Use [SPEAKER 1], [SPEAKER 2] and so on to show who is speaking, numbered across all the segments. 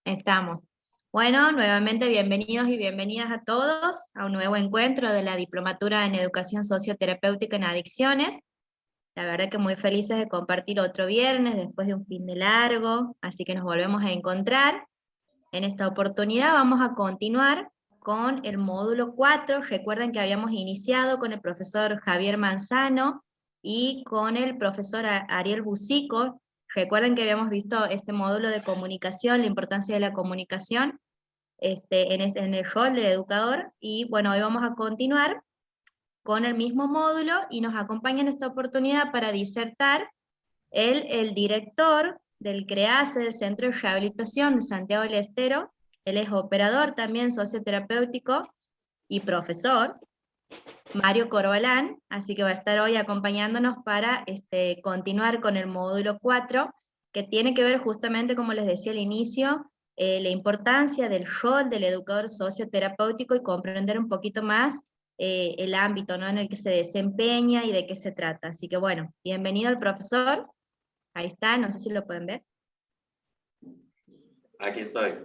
[SPEAKER 1] Estamos. Bueno, nuevamente bienvenidos y bienvenidas a todos a un nuevo encuentro de la Diplomatura en Educación Socioterapéutica en Adicciones. La verdad que muy felices de compartir otro viernes después de un fin de largo, así que nos volvemos a encontrar. En esta oportunidad vamos a continuar con el módulo 4. Recuerden que habíamos iniciado con el profesor Javier Manzano y con el profesor Ariel Bucico. Recuerden que habíamos visto este módulo de comunicación, la importancia de la comunicación en el rol del educador, y bueno, hoy vamos a continuar con el mismo módulo y nos acompaña en esta oportunidad para disertar el director del CREASE, del Centro de Rehabilitación de Santiago del Estero. Él es operador también socioterapéutico y profesor, Mario Corbalán, así que va a estar hoy acompañándonos para continuar con el módulo 4, que tiene que ver justamente, como les decía al inicio, la importancia del rol del educador socioterapéutico y comprender un poquito más el ámbito, ¿no?, en el que se desempeña y de qué se trata. Así que bueno, bienvenido al profesor. Ahí está, no sé si lo pueden ver.
[SPEAKER 2] Aquí estoy.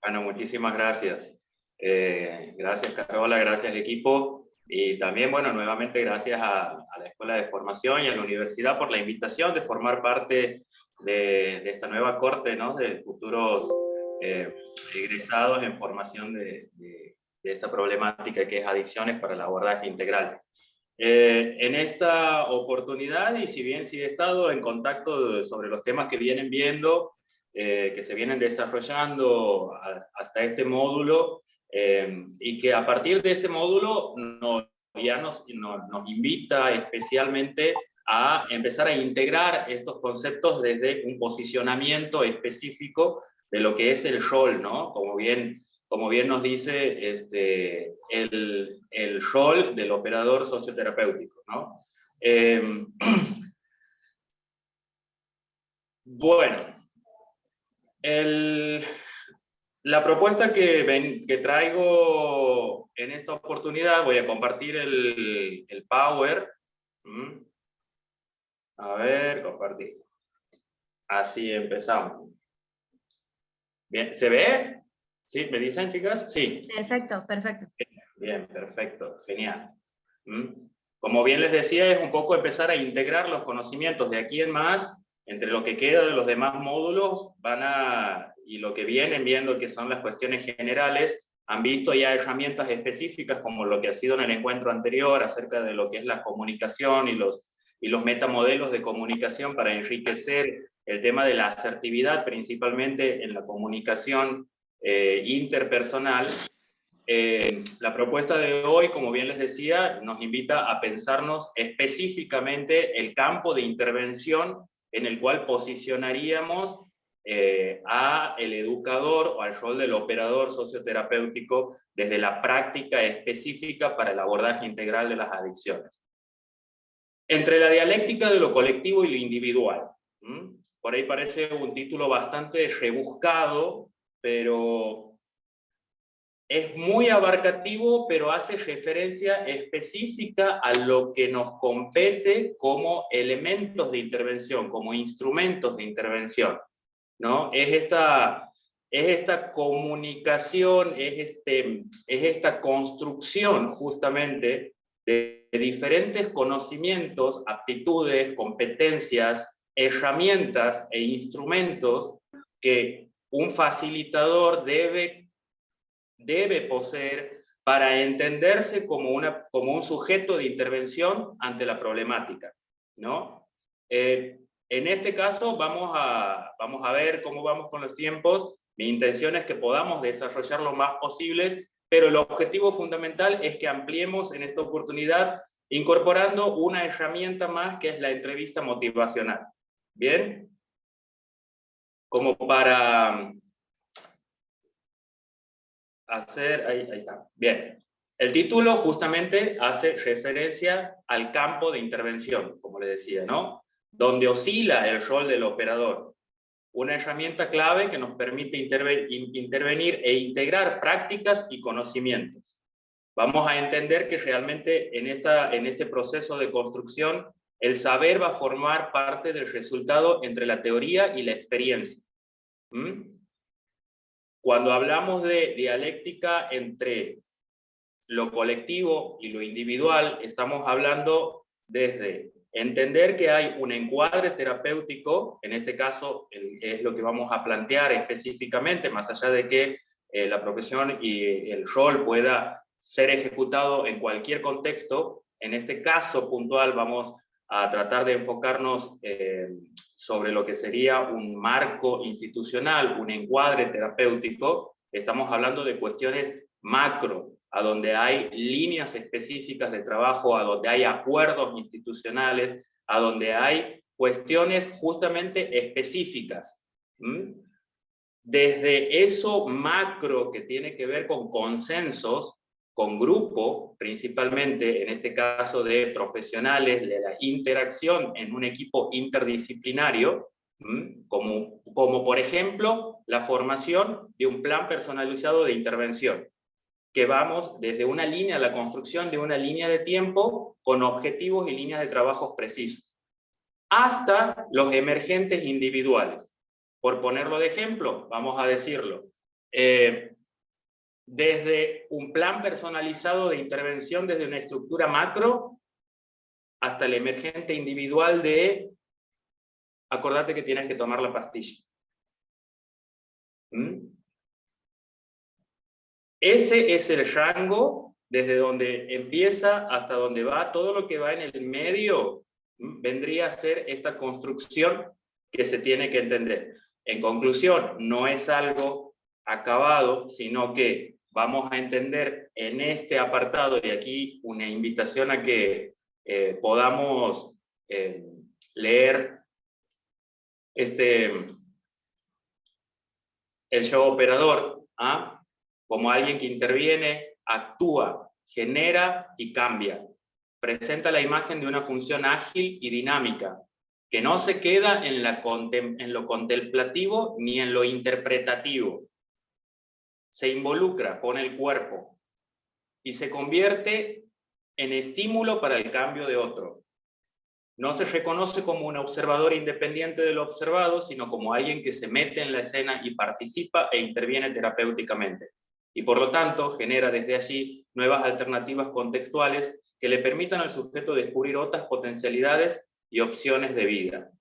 [SPEAKER 2] Bueno, muchísimas gracias. Gracias, Carola, gracias, equipo. Y también, bueno, nuevamente gracias a la Escuela de Formación y a la Universidad por la invitación de formar parte de esta nueva corte, ¿no?, de futuros egresados en formación de esta problemática que es adicciones para el abordaje integral. En esta oportunidad, y si bien sí he estado en contacto sobre los temas que vienen viendo, que se vienen desarrollando hasta este módulo, y que a partir de este módulo ya nos invita especialmente a empezar a integrar estos conceptos desde un posicionamiento específico de lo que es el rol, ¿no? Como bien nos dice el rol del operador socioterapéutico, ¿no? Bueno, la propuesta que traigo en esta oportunidad, voy a compartir el Power. A ver, compartir. Así empezamos. Bien, ¿se ve? ¿Sí? ¿Me dicen, chicas? Sí.
[SPEAKER 1] Perfecto, perfecto.
[SPEAKER 2] Bien, perfecto, genial. Como bien les decía, es un poco empezar a integrar los conocimientos de aquí en más, entre lo que queda de los demás módulos, y lo que vienen viendo que son las cuestiones generales, han visto ya herramientas específicas como lo que ha sido en el encuentro anterior acerca de lo que es la comunicación y los metamodelos de comunicación para enriquecer el tema de la asertividad, principalmente en la comunicación interpersonal. La propuesta de hoy, como bien les decía, nos invita a pensarnos específicamente el campo de intervención en el cual posicionaríamos a el educador o al rol del operador socioterapéutico desde la práctica específica para el abordaje integral de las adicciones. Entre la dialéctica de lo colectivo y lo individual. Por ahí parece un título bastante rebuscado, pero es muy abarcativo, pero hace referencia específica a lo que nos compete como elementos de intervención, como instrumentos de intervención, ¿no? Es esta comunicación, es esta construcción justamente de diferentes conocimientos, aptitudes, competencias, herramientas e instrumentos que un facilitador debe poseer para entenderse como un sujeto de intervención ante la problemática, ¿no? En este caso vamos a ver cómo vamos con los tiempos. Mi intención es que podamos desarrollar lo más posibles, pero el objetivo fundamental es que ampliemos en esta oportunidad incorporando una herramienta más, que es la entrevista motivacional. ¿Bien? Como para hacer, ahí está, bien. El título justamente hace referencia al campo de intervención, como le decía, ¿no? Donde oscila el rol del operador. Una herramienta clave que nos permite intervenir e integrar prácticas y conocimientos. Vamos a entender que realmente en este proceso de construcción, el saber va a formar parte del resultado entre la teoría y la experiencia. Cuando hablamos de dialéctica entre lo colectivo y lo individual, estamos hablando desde entender que hay un encuadre terapéutico, en este caso es lo que vamos a plantear específicamente, más allá de que la profesión y el rol pueda ser ejecutado en cualquier contexto. En este caso puntual vamos a tratar de enfocarnos sobre lo que sería un marco institucional, un encuadre terapéutico. Estamos hablando de cuestiones macro, a donde hay líneas específicas de trabajo, a donde hay acuerdos institucionales, a donde hay cuestiones justamente específicas. Desde eso macro que tiene que ver con consensos, con grupo, principalmente en este caso de profesionales, de la interacción en un equipo interdisciplinario, como por ejemplo la formación de un plan personalizado de intervención, que vamos desde una línea, la construcción de una línea de tiempo con objetivos y líneas de trabajo precisos, hasta los emergentes individuales. Por ponerlo de ejemplo, vamos a decirlo, desde un plan personalizado de intervención desde una estructura macro hasta el emergente individual de acordate que tienes que tomar la pastilla. Ese es el rango desde donde empieza hasta donde va. Todo lo que va en el medio vendría a ser esta construcción que se tiene que entender. En conclusión, no es algo acabado, sino que vamos a entender en este apartado, y aquí una invitación a que podamos leer el show operador, como alguien que interviene, actúa, genera y cambia. Presenta la imagen de una función ágil y dinámica, que no se queda en lo contemplativo ni en lo interpretativo. Se involucra, pone el cuerpo y se convierte en estímulo para el cambio de otro. No se reconoce como un observador independiente de lo observado, sino como alguien que se mete en la escena y participa e interviene terapéuticamente. Y por lo tanto genera desde allí nuevas alternativas contextuales que le permitan al sujeto descubrir otras potencialidades y opciones de vida.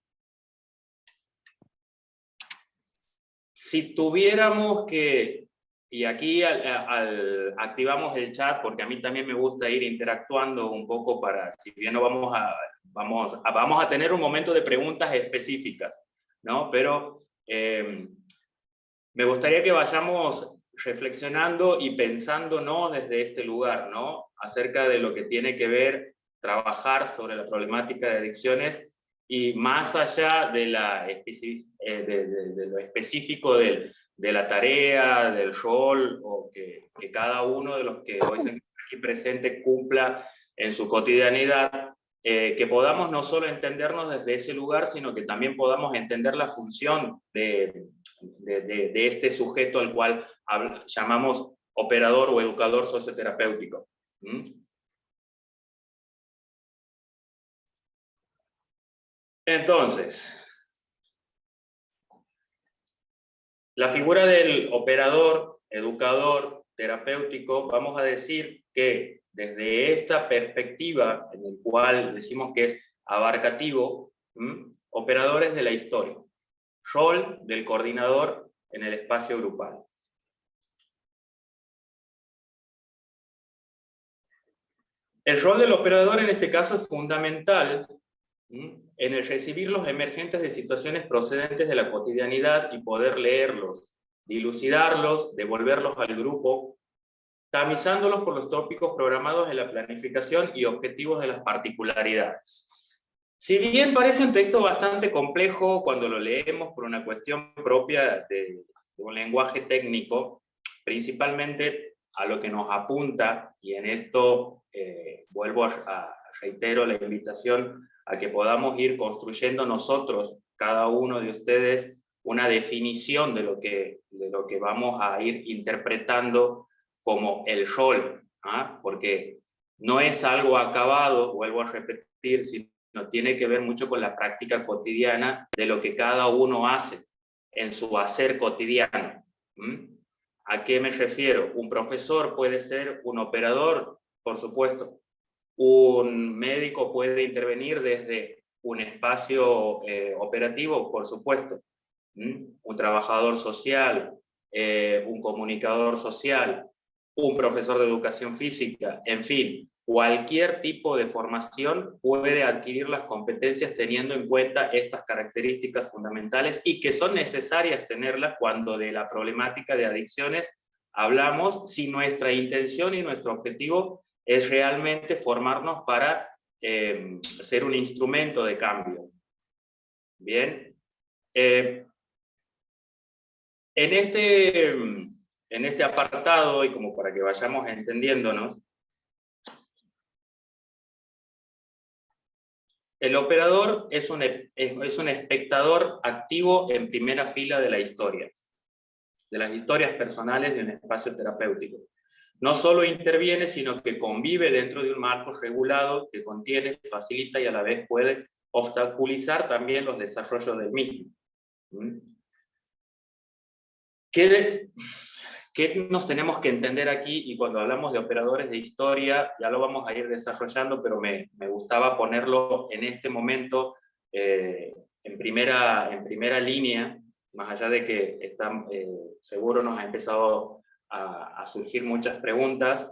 [SPEAKER 2] Si tuviéramos que, y aquí activamos el chat porque a mí también me gusta ir interactuando un poco para, si bien no vamos a tener un momento de preguntas específicas, ¿no? Pero me gustaría que vayamos reflexionando y pensando, ¿no?, desde este lugar, ¿no?, acerca de lo que tiene que ver trabajar sobre la problemática de adicciones y más allá de, de lo específico de la tarea, del rol, o que cada uno de los que hoy se encuentran aquí presentes cumpla en su cotidianidad, que podamos no solo entendernos desde ese lugar, sino que también podamos entender la función de este sujeto al cual llamamos operador o educador socioterapéutico. Entonces, la figura del operador, educador, terapéutico, vamos a decir que desde esta perspectiva, en el cual decimos que es abarcativo, operadores de la historia, rol del coordinador en el espacio grupal. El rol del operador en este caso es fundamental en el recibir los emergentes de situaciones procedentes de la cotidianidad y poder leerlos, dilucidarlos, devolverlos al grupo, tamizándolos por los tópicos programados en la planificación y objetivos de las particularidades. Si bien parece un texto bastante complejo cuando lo leemos por una cuestión propia de un lenguaje técnico, principalmente a lo que nos apunta, y en esto reitero la invitación a que podamos ir construyendo nosotros, cada uno de ustedes, una definición de lo que vamos a ir interpretando como el rol, porque no es algo acabado, vuelvo a repetir, sino tiene que ver mucho con la práctica cotidiana de lo que cada uno hace en su hacer cotidiano. ¿A qué me refiero? Un profesor puede ser un operador, por supuesto. Un médico puede intervenir desde un espacio operativo, por supuesto. Un trabajador social, un comunicador social, un profesor de educación física, en fin, cualquier tipo de formación puede adquirir las competencias teniendo en cuenta estas características fundamentales y que son necesarias tenerlas cuando de la problemática de adicciones hablamos, si nuestra intención y nuestro objetivo es realmente formarnos para ser un instrumento de cambio. Bien. En este apartado, y como para que vayamos entendiéndonos, el operador es un espectador activo en primera fila de la historia, de las historias personales de un espacio terapéutico. No solo interviene, sino que convive dentro de un marco regulado que contiene, facilita y a la vez puede obstaculizar también los desarrollos del mismo. ¿Qué nos tenemos que entender aquí? Y cuando hablamos de operadores de historia, ya lo vamos a ir desarrollando, pero me gustaba ponerlo en este momento en primera línea, más allá de que seguro nos ha empezado a surgir muchas preguntas.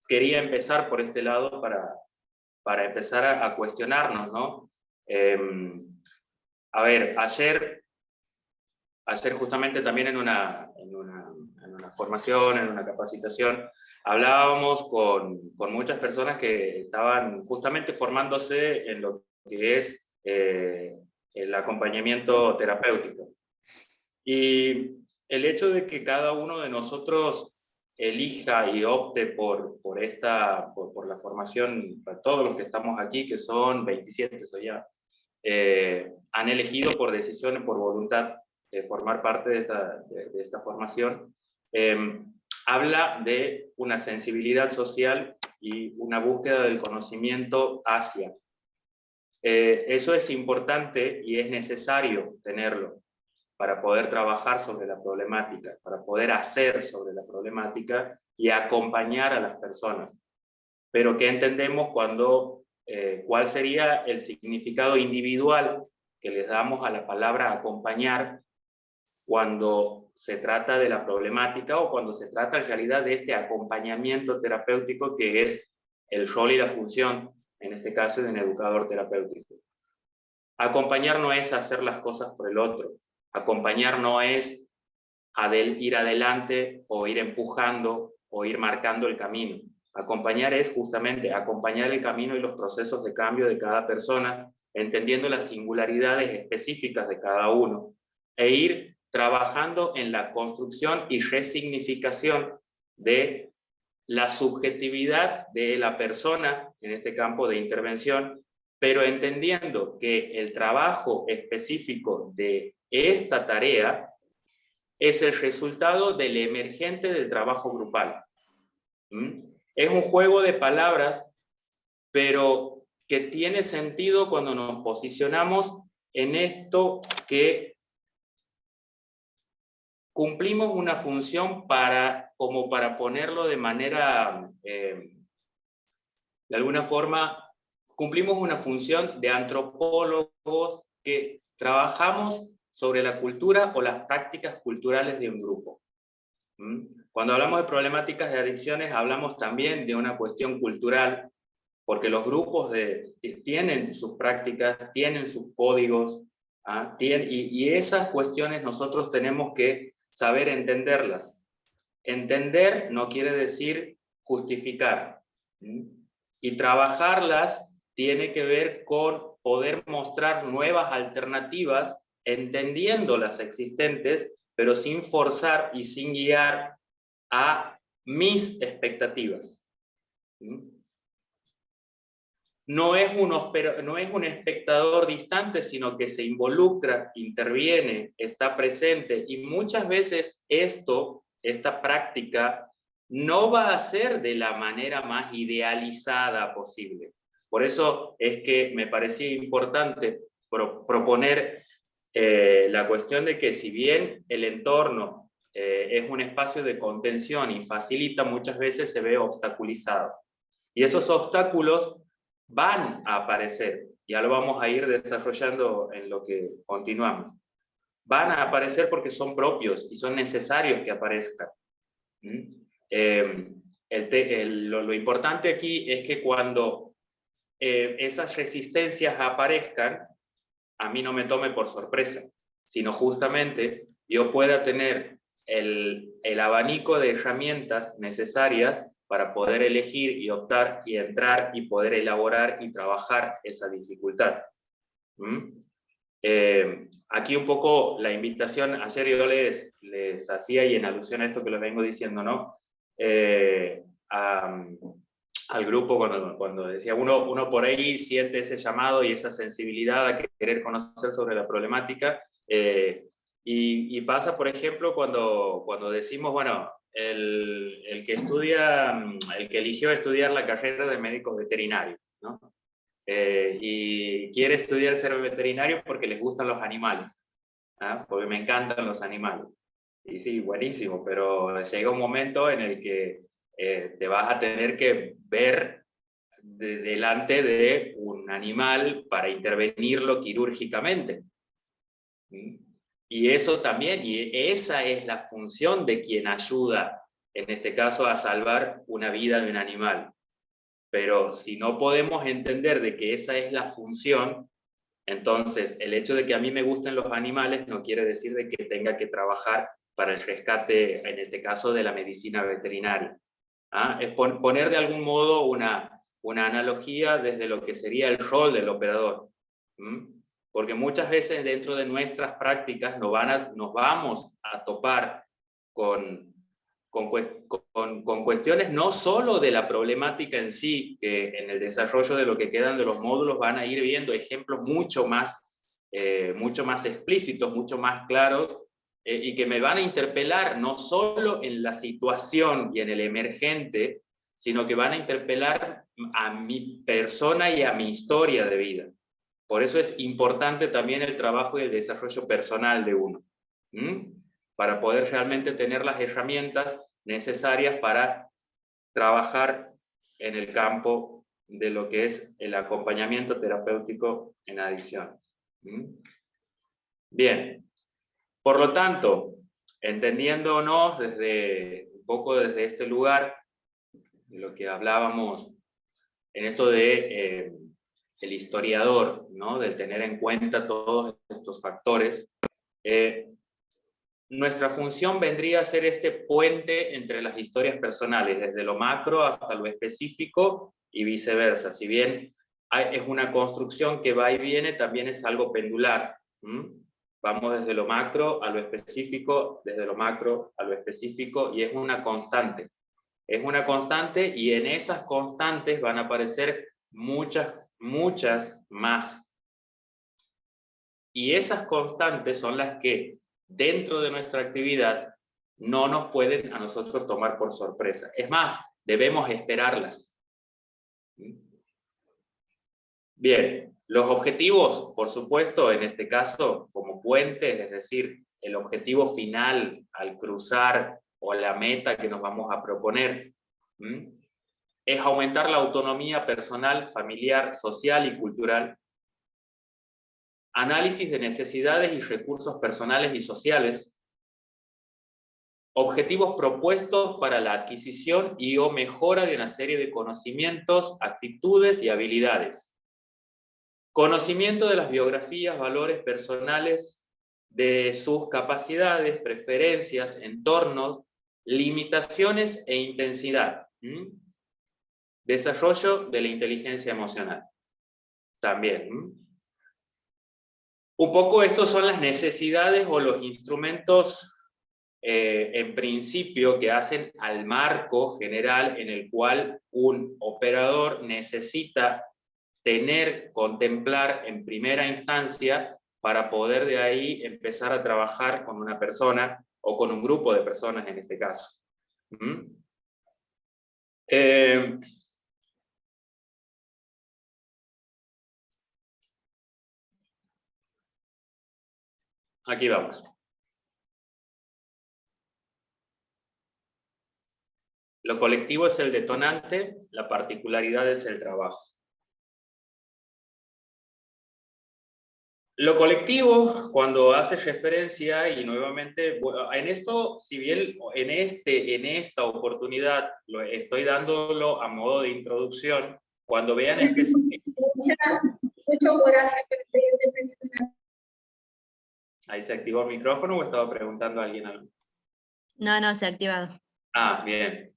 [SPEAKER 2] Quería empezar por este lado para empezar a cuestionarnos, ¿no? A ver, ayer justamente también en una formación, en una capacitación, hablábamos con muchas personas que estaban justamente formándose en lo que es el acompañamiento terapéutico. Y el hecho de que cada uno de nosotros elija y opte por la formación, para todos los que estamos aquí, que son 27 ya, han elegido por decisión y por voluntad formar parte de esta formación, habla de una sensibilidad social y una búsqueda del conocimiento hacia. Eso es importante y es necesario tenerlo para poder trabajar sobre la problemática, para poder hacer sobre la problemática y acompañar a las personas. Pero ¿qué entendemos cuál sería el significado individual que les damos a la palabra acompañar cuando se trata de la problemática o cuando se trata en realidad de este acompañamiento terapéutico que es el rol y la función, en este caso, de un educador terapéutico? Acompañar no es hacer las cosas por el otro. Acompañar no es ir adelante o ir empujando o ir marcando el camino. Acompañar es justamente acompañar el camino y los procesos de cambio de cada persona, entendiendo las singularidades específicas de cada uno, e ir trabajando en la construcción y resignificación de la subjetividad de la persona en este campo de intervención, pero entendiendo que el trabajo específico de esta tarea es el resultado del emergente del trabajo grupal. Es un juego de palabras, pero que tiene sentido cuando nos posicionamos en esto que cumplimos una función como para ponerlo de manera, de alguna forma, cumplimos una función de antropólogos que trabajamos sobre la cultura o las prácticas culturales de un grupo. Cuando hablamos de problemáticas de adicciones, hablamos también de una cuestión cultural, porque los grupos tienen sus prácticas, tienen sus códigos, y esas cuestiones nosotros tenemos que saber entenderlas. Entender no quiere decir justificar. Y trabajarlas tiene que ver con poder mostrar nuevas alternativas, entendiendo las existentes, pero sin forzar y sin guiar a mis expectativas. No es un espectador distante, sino que se involucra, interviene, está presente, y muchas veces esta práctica no va a ser de la manera más idealizada posible. Por eso es que me parecía importante proponer la cuestión de que si bien el entorno es un espacio de contención y facilita, muchas veces se ve obstaculizado. Y esos obstáculos van a aparecer, ya lo vamos a ir desarrollando en lo que continuamos. Van a aparecer porque son propios y son necesarios que aparezcan. Lo importante aquí es que cuando esas resistencias aparezcan, a mí no me tome por sorpresa, sino justamente yo pueda tener el abanico de herramientas necesarias para poder elegir y optar y entrar y poder elaborar y trabajar esa dificultad. Aquí un poco la invitación, ayer yo les hacía, y en alusión a esto que les vengo diciendo, ¿no? Al grupo cuando decía, uno por ahí siente ese llamado y esa sensibilidad a querer conocer sobre la problemática, y pasa, por ejemplo, cuando decimos, bueno, el que eligió estudiar la carrera de médico veterinario, ¿no? Y quiere estudiar ser veterinario porque les gustan los animales, ¿ah? Porque me encantan los animales. Y sí, buenísimo, pero llega un momento en el que te vas a tener que ver delante de un animal para intervenirlo quirúrgicamente. Y eso también, y esa es la función de quien ayuda, en este caso, a salvar una vida de un animal. Pero si no podemos entender de que esa es la función, entonces el hecho de que a mí me gusten los animales no quiere decir de que tenga que trabajar para el rescate, en este caso, de la medicina veterinaria. ¿Ah? Es poner de algún modo una analogía desde lo que sería el rol del operador. Porque muchas veces dentro de nuestras prácticas nos vamos a topar con cuestiones no solo de la problemática en sí, que en el desarrollo de lo que quedan de los módulos van a ir viendo ejemplos mucho más explícitos, mucho más claros, y que me van a interpelar no solo en la situación y en el emergente, sino que van a interpelar a mi persona y a mi historia de vida. Por eso es importante también el trabajo y el desarrollo personal de uno, para poder realmente tener las herramientas necesarias para trabajar en el campo de lo que es el acompañamiento terapéutico en adicciones. Bien, por lo tanto, entendiéndonos un poco desde este lugar, de lo que hablábamos en esto de el historiador, ¿no? Del tener en cuenta todos estos factores, nuestra función vendría a ser este puente entre las historias personales, desde lo macro hasta lo específico y viceversa. Si bien es una construcción que va y viene, también es algo pendular. Vamos desde lo macro a lo específico, desde lo macro a lo específico, y es una constante. Es una constante, y en esas constantes van a aparecer muchas más. Y esas constantes son las que dentro de nuestra actividad no nos pueden a nosotros tomar por sorpresa. Es más, debemos esperarlas. Bien, los objetivos, por supuesto, en este caso, como puente, es decir, el objetivo final al cruzar o la meta que nos vamos a proponer, es aumentar la autonomía personal, familiar, social y cultural, análisis de necesidades y recursos personales y sociales, objetivos propuestos para la adquisición y o mejora de una serie de conocimientos, actitudes y habilidades, conocimiento de las biografías, valores personales, de sus capacidades, preferencias, entornos, limitaciones e intensidad. Desarrollo de la inteligencia emocional. También. Un poco estos son las necesidades o los instrumentos en principio que hacen al marco general en el cual un operador necesita contemplar en primera instancia para poder de ahí empezar a trabajar con una persona o con un grupo de personas en este caso. Aquí vamos. Lo colectivo es el detonante, la particularidad es el trabajo. Lo colectivo, cuando hace referencia, y nuevamente, bueno, en esto, si bien en esta oportunidad lo estoy dándolo a modo de introducción, cuando vean específicamente...
[SPEAKER 3] Mucho coraje, presidente.
[SPEAKER 2] ¿Ahí se activó el micrófono o estaba preguntando a alguien algo?
[SPEAKER 1] No, se ha activado.
[SPEAKER 2] Ah, bien.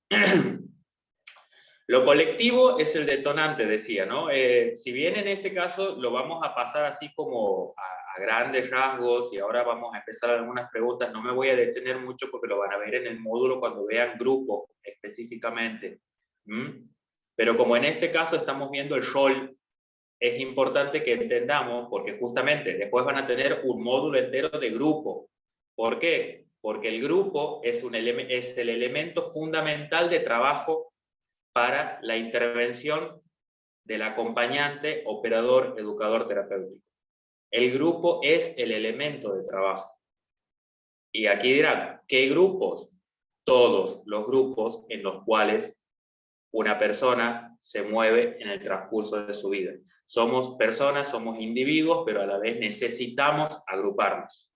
[SPEAKER 2] Lo colectivo es el detonante, decía, ¿no? Si bien en este caso lo vamos a pasar así como a grandes rasgos y ahora vamos a empezar algunas preguntas, no me voy a detener mucho porque lo van a ver en el módulo cuando vean grupo específicamente. Pero como en este caso estamos viendo el rol, es importante que entendamos, porque justamente después van a tener un módulo entero de grupo. ¿Por qué? Porque el grupo es el elemento fundamental de trabajo para la intervención del acompañante, operador, educador terapéutico. El grupo es el elemento de trabajo. Y aquí dirán, ¿qué grupos? Todos los grupos en los cuales una persona se mueve en el transcurso de su vida. Somos personas, somos individuos, pero a la vez necesitamos agruparnos.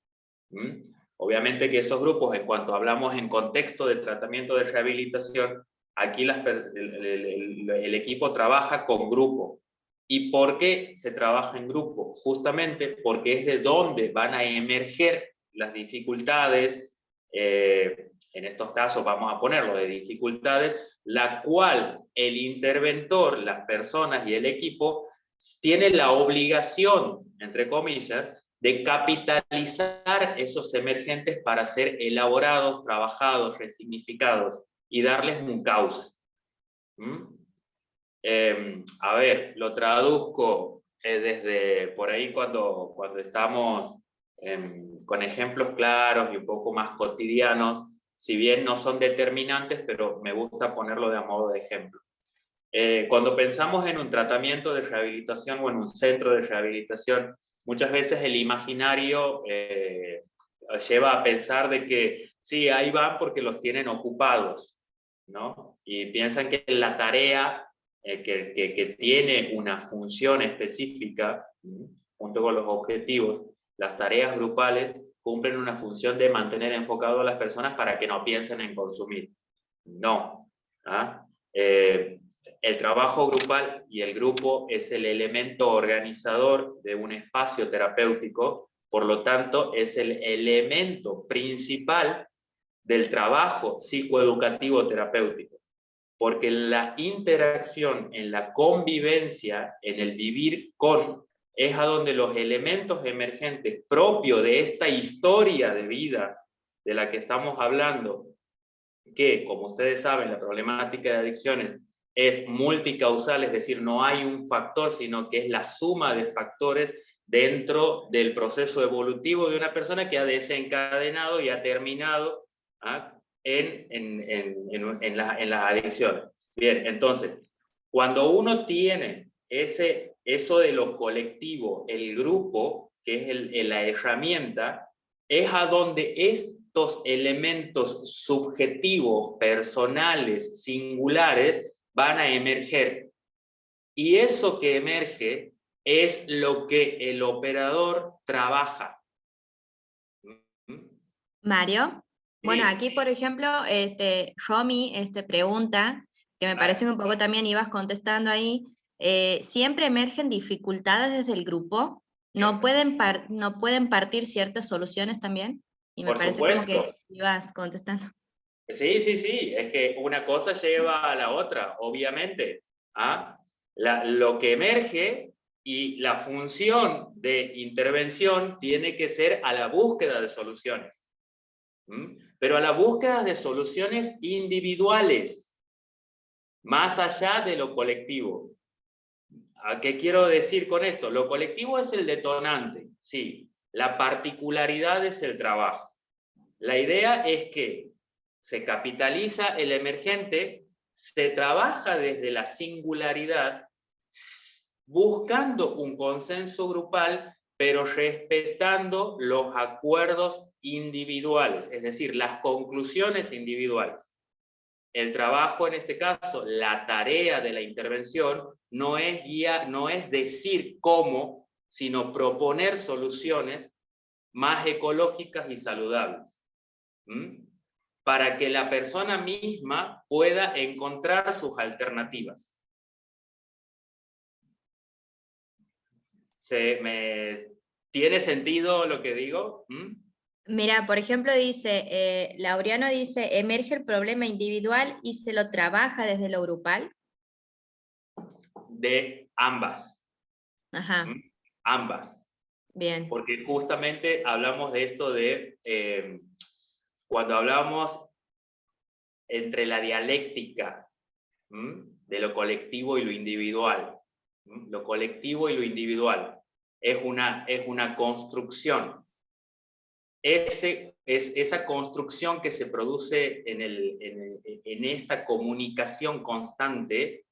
[SPEAKER 2] Obviamente que esos grupos, en cuanto hablamos en contexto de tratamiento de rehabilitación, aquí el equipo trabaja con grupo. ¿Y por qué se trabaja en grupo? Justamente porque es de donde van a emerger las dificultades, en estos casos vamos a ponerlo de dificultades, la cual el interventor, las personas y el equipo tiene la obligación, entre comillas, de capitalizar esos emergentes para ser elaborados, trabajados, resignificados y darles un cauce. A ver, lo traduzco desde por ahí cuando estamos con ejemplos claros y un poco más cotidianos, si bien no son determinantes, pero me gusta ponerlo de a modo de ejemplo. Cuando pensamos en un tratamiento de rehabilitación o en un centro de rehabilitación, muchas veces el imaginario lleva a pensar de que sí, ahí van porque los tienen ocupados, ¿no? Y piensan que la tarea que tiene una función específica, junto con los objetivos, las tareas grupales cumplen una función de mantener enfocado a las personas para que no piensen en consumir. No. El trabajo grupal y el grupo es el elemento organizador de un espacio terapéutico, por lo tanto es el elemento principal del trabajo psicoeducativo terapéutico, porque la interacción, en la convivencia, en el vivir con, es a donde los elementos emergentes propios de esta historia de vida de la que estamos hablando, que, como ustedes saben, la problemática de adicciones es multicausal, es decir, no hay un factor, sino que es la suma de factores dentro del proceso evolutivo de una persona que ha desencadenado y ha terminado en las adicciones. Bien, entonces, cuando uno tiene eso de lo colectivo, el grupo, que es la herramienta, es a donde estos elementos subjetivos, personales, singulares, van a emerger. Y eso que emerge es lo que el operador trabaja.
[SPEAKER 1] Mario, bueno,
[SPEAKER 2] Sí.
[SPEAKER 1] aquí por ejemplo, Romy pregunta, que me parece que un poco también ibas contestando ahí, ¿siempre emergen dificultades desde el grupo? ¿No pueden partir ciertas soluciones también? Y me
[SPEAKER 2] Por
[SPEAKER 1] parece como que
[SPEAKER 2] supuesto.
[SPEAKER 1] ibas contestando.
[SPEAKER 2] Sí, es que una cosa lleva a la otra, obviamente. Lo que emerge y la función de intervención tiene que ser a la búsqueda de soluciones. Pero a la búsqueda de soluciones individuales, más allá de lo colectivo. ¿A qué quiero decir con esto? Lo colectivo es el detonante, sí. La particularidad es el trabajo. La idea es que se capitaliza el emergente, se trabaja desde la singularidad, buscando un consenso grupal, pero respetando los acuerdos individuales, es decir, las conclusiones individuales. el trabajo en este caso, la tarea de la intervención, no es decir cómo, sino proponer soluciones más ecológicas y saludables. Para que la persona misma pueda encontrar sus alternativas. ¿Tiene sentido lo que digo?
[SPEAKER 1] Mira, por ejemplo, dice, Laureano dice, emerge el problema individual y se lo trabaja desde lo grupal.
[SPEAKER 2] De ambas.
[SPEAKER 1] Ajá.
[SPEAKER 2] Ambas.
[SPEAKER 1] Bien.
[SPEAKER 2] Porque justamente hablamos de esto de, cuando hablamos entre la dialéctica de lo colectivo y lo individual. Lo colectivo y lo individual es una construcción. Esa construcción que se produce en esta comunicación constante,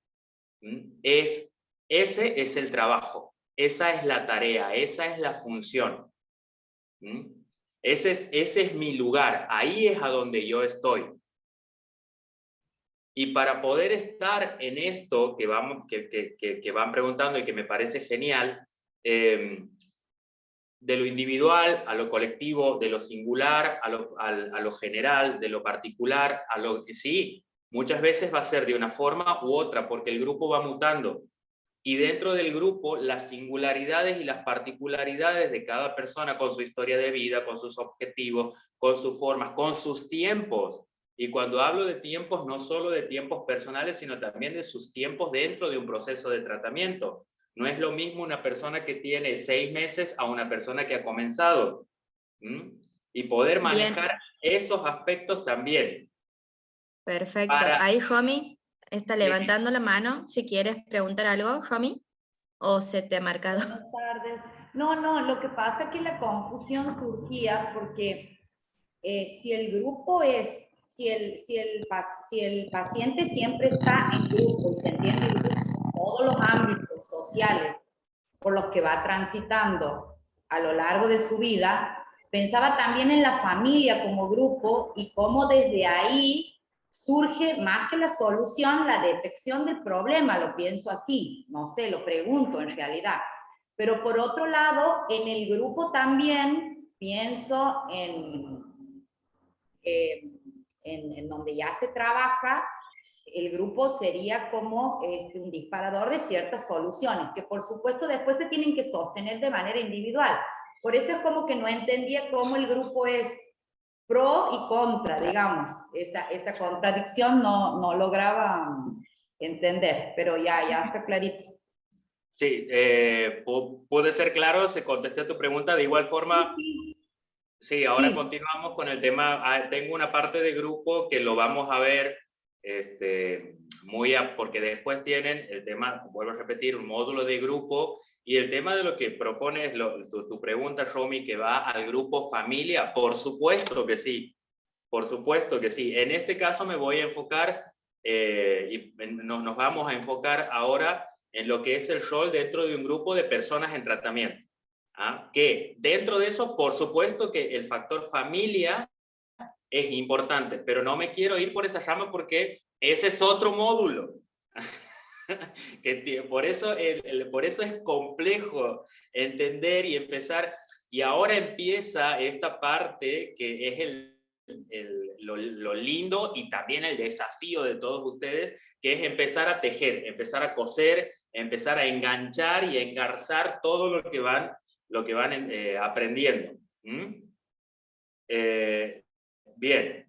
[SPEAKER 2] ese es el trabajo, esa es la tarea, esa es la función. Ese es mi lugar, ahí es a donde yo estoy. Y para poder estar en esto que van preguntando y que me parece genial, de lo individual a lo colectivo, de lo singular a lo general, de lo particular a lo que sí, muchas veces va a ser de una forma u otra, porque el grupo va mutando. Y dentro del grupo, las singularidades y las particularidades de cada persona con su historia de vida, con sus objetivos, con sus formas, con sus tiempos. Y cuando hablo de tiempos, no solo de tiempos personales, sino también de sus tiempos dentro de un proceso de tratamiento. No es lo mismo una persona que tiene 6 meses a una persona que ha comenzado. Y poder manejar esos aspectos también.
[SPEAKER 1] Perfecto. Ahí, Jomi, está levantando la mano. Si quieres preguntar algo, Jomi, ¿o se te ha marcado?
[SPEAKER 4] Buenas tardes. No, lo que pasa es que la confusión surgía porque si el grupo es, si el paciente siempre está en grupo y se entiende el grupo, todos los ámbitos sociales por los que va transitando a lo largo de su vida, pensaba también en la familia como grupo y cómo desde ahí surge más que la solución, la detección del problema, lo pienso así, no sé, lo pregunto en realidad. Pero por otro lado, en el grupo también pienso en donde ya se trabaja, el grupo sería como un disparador de ciertas soluciones, que por supuesto después se tienen que sostener de manera individual. Por eso es como que no entendía cómo el grupo es pro y contra, digamos. Esa contradicción no lograba entender, pero ya está clarito.
[SPEAKER 2] Sí, pude ser claro, se contesté a tu pregunta. De igual forma, sí, ahora continuamos con el tema. Tengo una parte de grupo que lo vamos a ver porque después tienen el tema, vuelvo a repetir, un módulo de grupo y el tema de lo que propones, tu pregunta, Romy, que va al grupo familia, por supuesto que sí, por supuesto que sí. En este caso me voy a enfocar y nos vamos a enfocar ahora en lo que es el rol dentro de un grupo de personas en tratamiento. Que dentro de eso, por supuesto que el factor familia es importante, pero no me quiero ir por esa rama porque ese es otro módulo. Por eso es complejo entender y empezar, y ahora empieza esta parte que es lo lindo y también el desafío de todos ustedes, que es empezar a tejer, empezar a coser, empezar a enganchar y engarzar todo lo que van aprendiendo. Bien.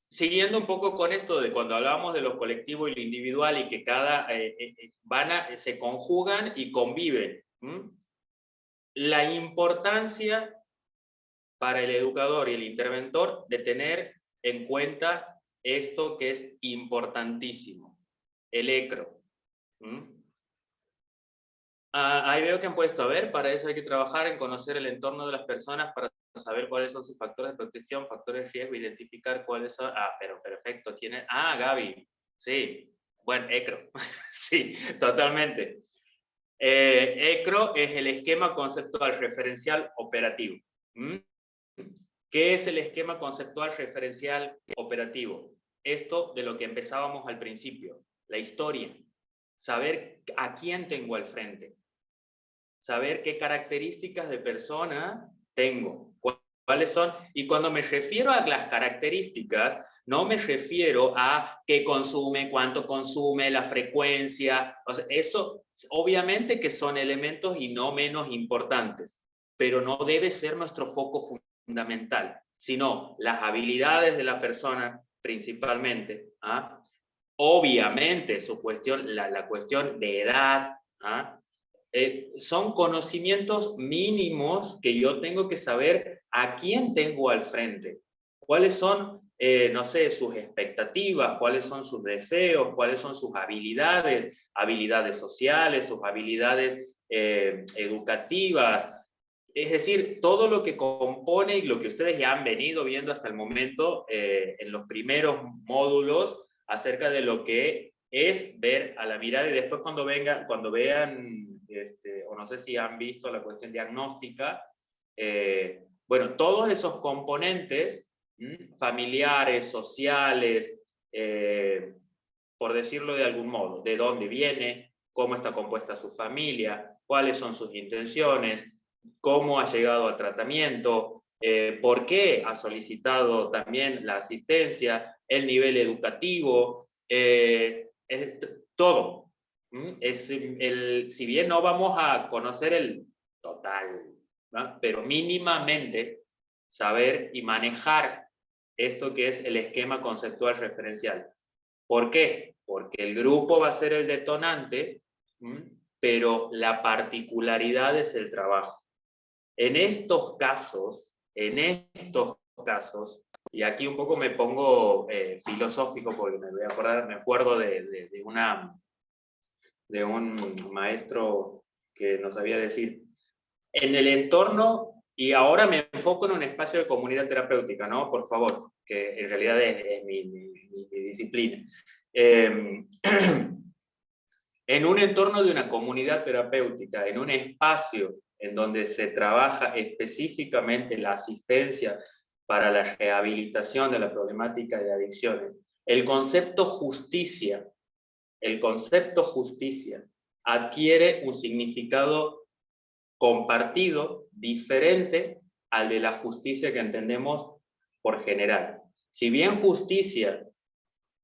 [SPEAKER 2] Siguiendo un poco con esto de cuando hablábamos de lo colectivo y lo individual y que se conjugan y conviven. La importancia para el educador y el interventor de tener en cuenta esto que es importantísimo, el ECRO. Ahí veo que han puesto, a ver, para eso hay que trabajar en conocer el entorno de las personas para saber cuáles son sus factores de protección, factores de riesgo, identificar cuáles son. Pero perfecto, ¿quién es? Gaby, sí, bueno, ECRO, sí, totalmente. ECRO es el esquema conceptual referencial operativo, ¿Qué es el esquema conceptual referencial operativo? Esto de lo que empezábamos al principio, la historia, saber a quién tengo al frente, saber qué características de persona tengo, cuáles son, y cuando me refiero a las características, no me refiero a qué consume, cuánto consume, la frecuencia, o sea, eso obviamente que son elementos y no menos importantes, pero no debe ser nuestro foco fundamental, sino las habilidades de la persona principalmente, ¿ah? Obviamente su cuestión, la cuestión de edad, ¿ah? Son conocimientos mínimos que yo tengo que saber a quién tengo al frente, cuáles son, no sé, sus expectativas, cuáles son sus deseos, cuáles son sus habilidades, habilidades sociales, sus habilidades educativas, es decir, todo lo que compone y lo que ustedes ya han venido viendo hasta el momento en los primeros módulos acerca de lo que es ver a la mirada, y después cuando vean, o no sé si han visto la cuestión diagnóstica, bueno, todos esos componentes familiares, sociales, por decirlo de algún modo, de dónde viene, cómo está compuesta su familia, cuáles son sus intenciones, cómo ha llegado al tratamiento, por qué ha solicitado también la asistencia, el nivel educativo, todo. Si bien no vamos a conocer el total, ¿no? Pero mínimamente saber y manejar esto que es el esquema conceptual referencial. ¿Por qué? Porque el grupo va a ser el detonante, pero la particularidad es el trabajo. En estos casos, y aquí un poco me pongo filosófico porque me acuerdo de un maestro que nos sabía decir, en el entorno, y ahora me enfoco en un espacio de comunidad terapéutica, ¿no? Por favor, que en realidad es mi disciplina. En un entorno de una comunidad terapéutica, en un espacio en donde se trabaja específicamente la asistencia para la rehabilitación de la problemática de adicciones, el concepto justicia adquiere un significado compartido, diferente al de la justicia que entendemos por general. Si bien justicia,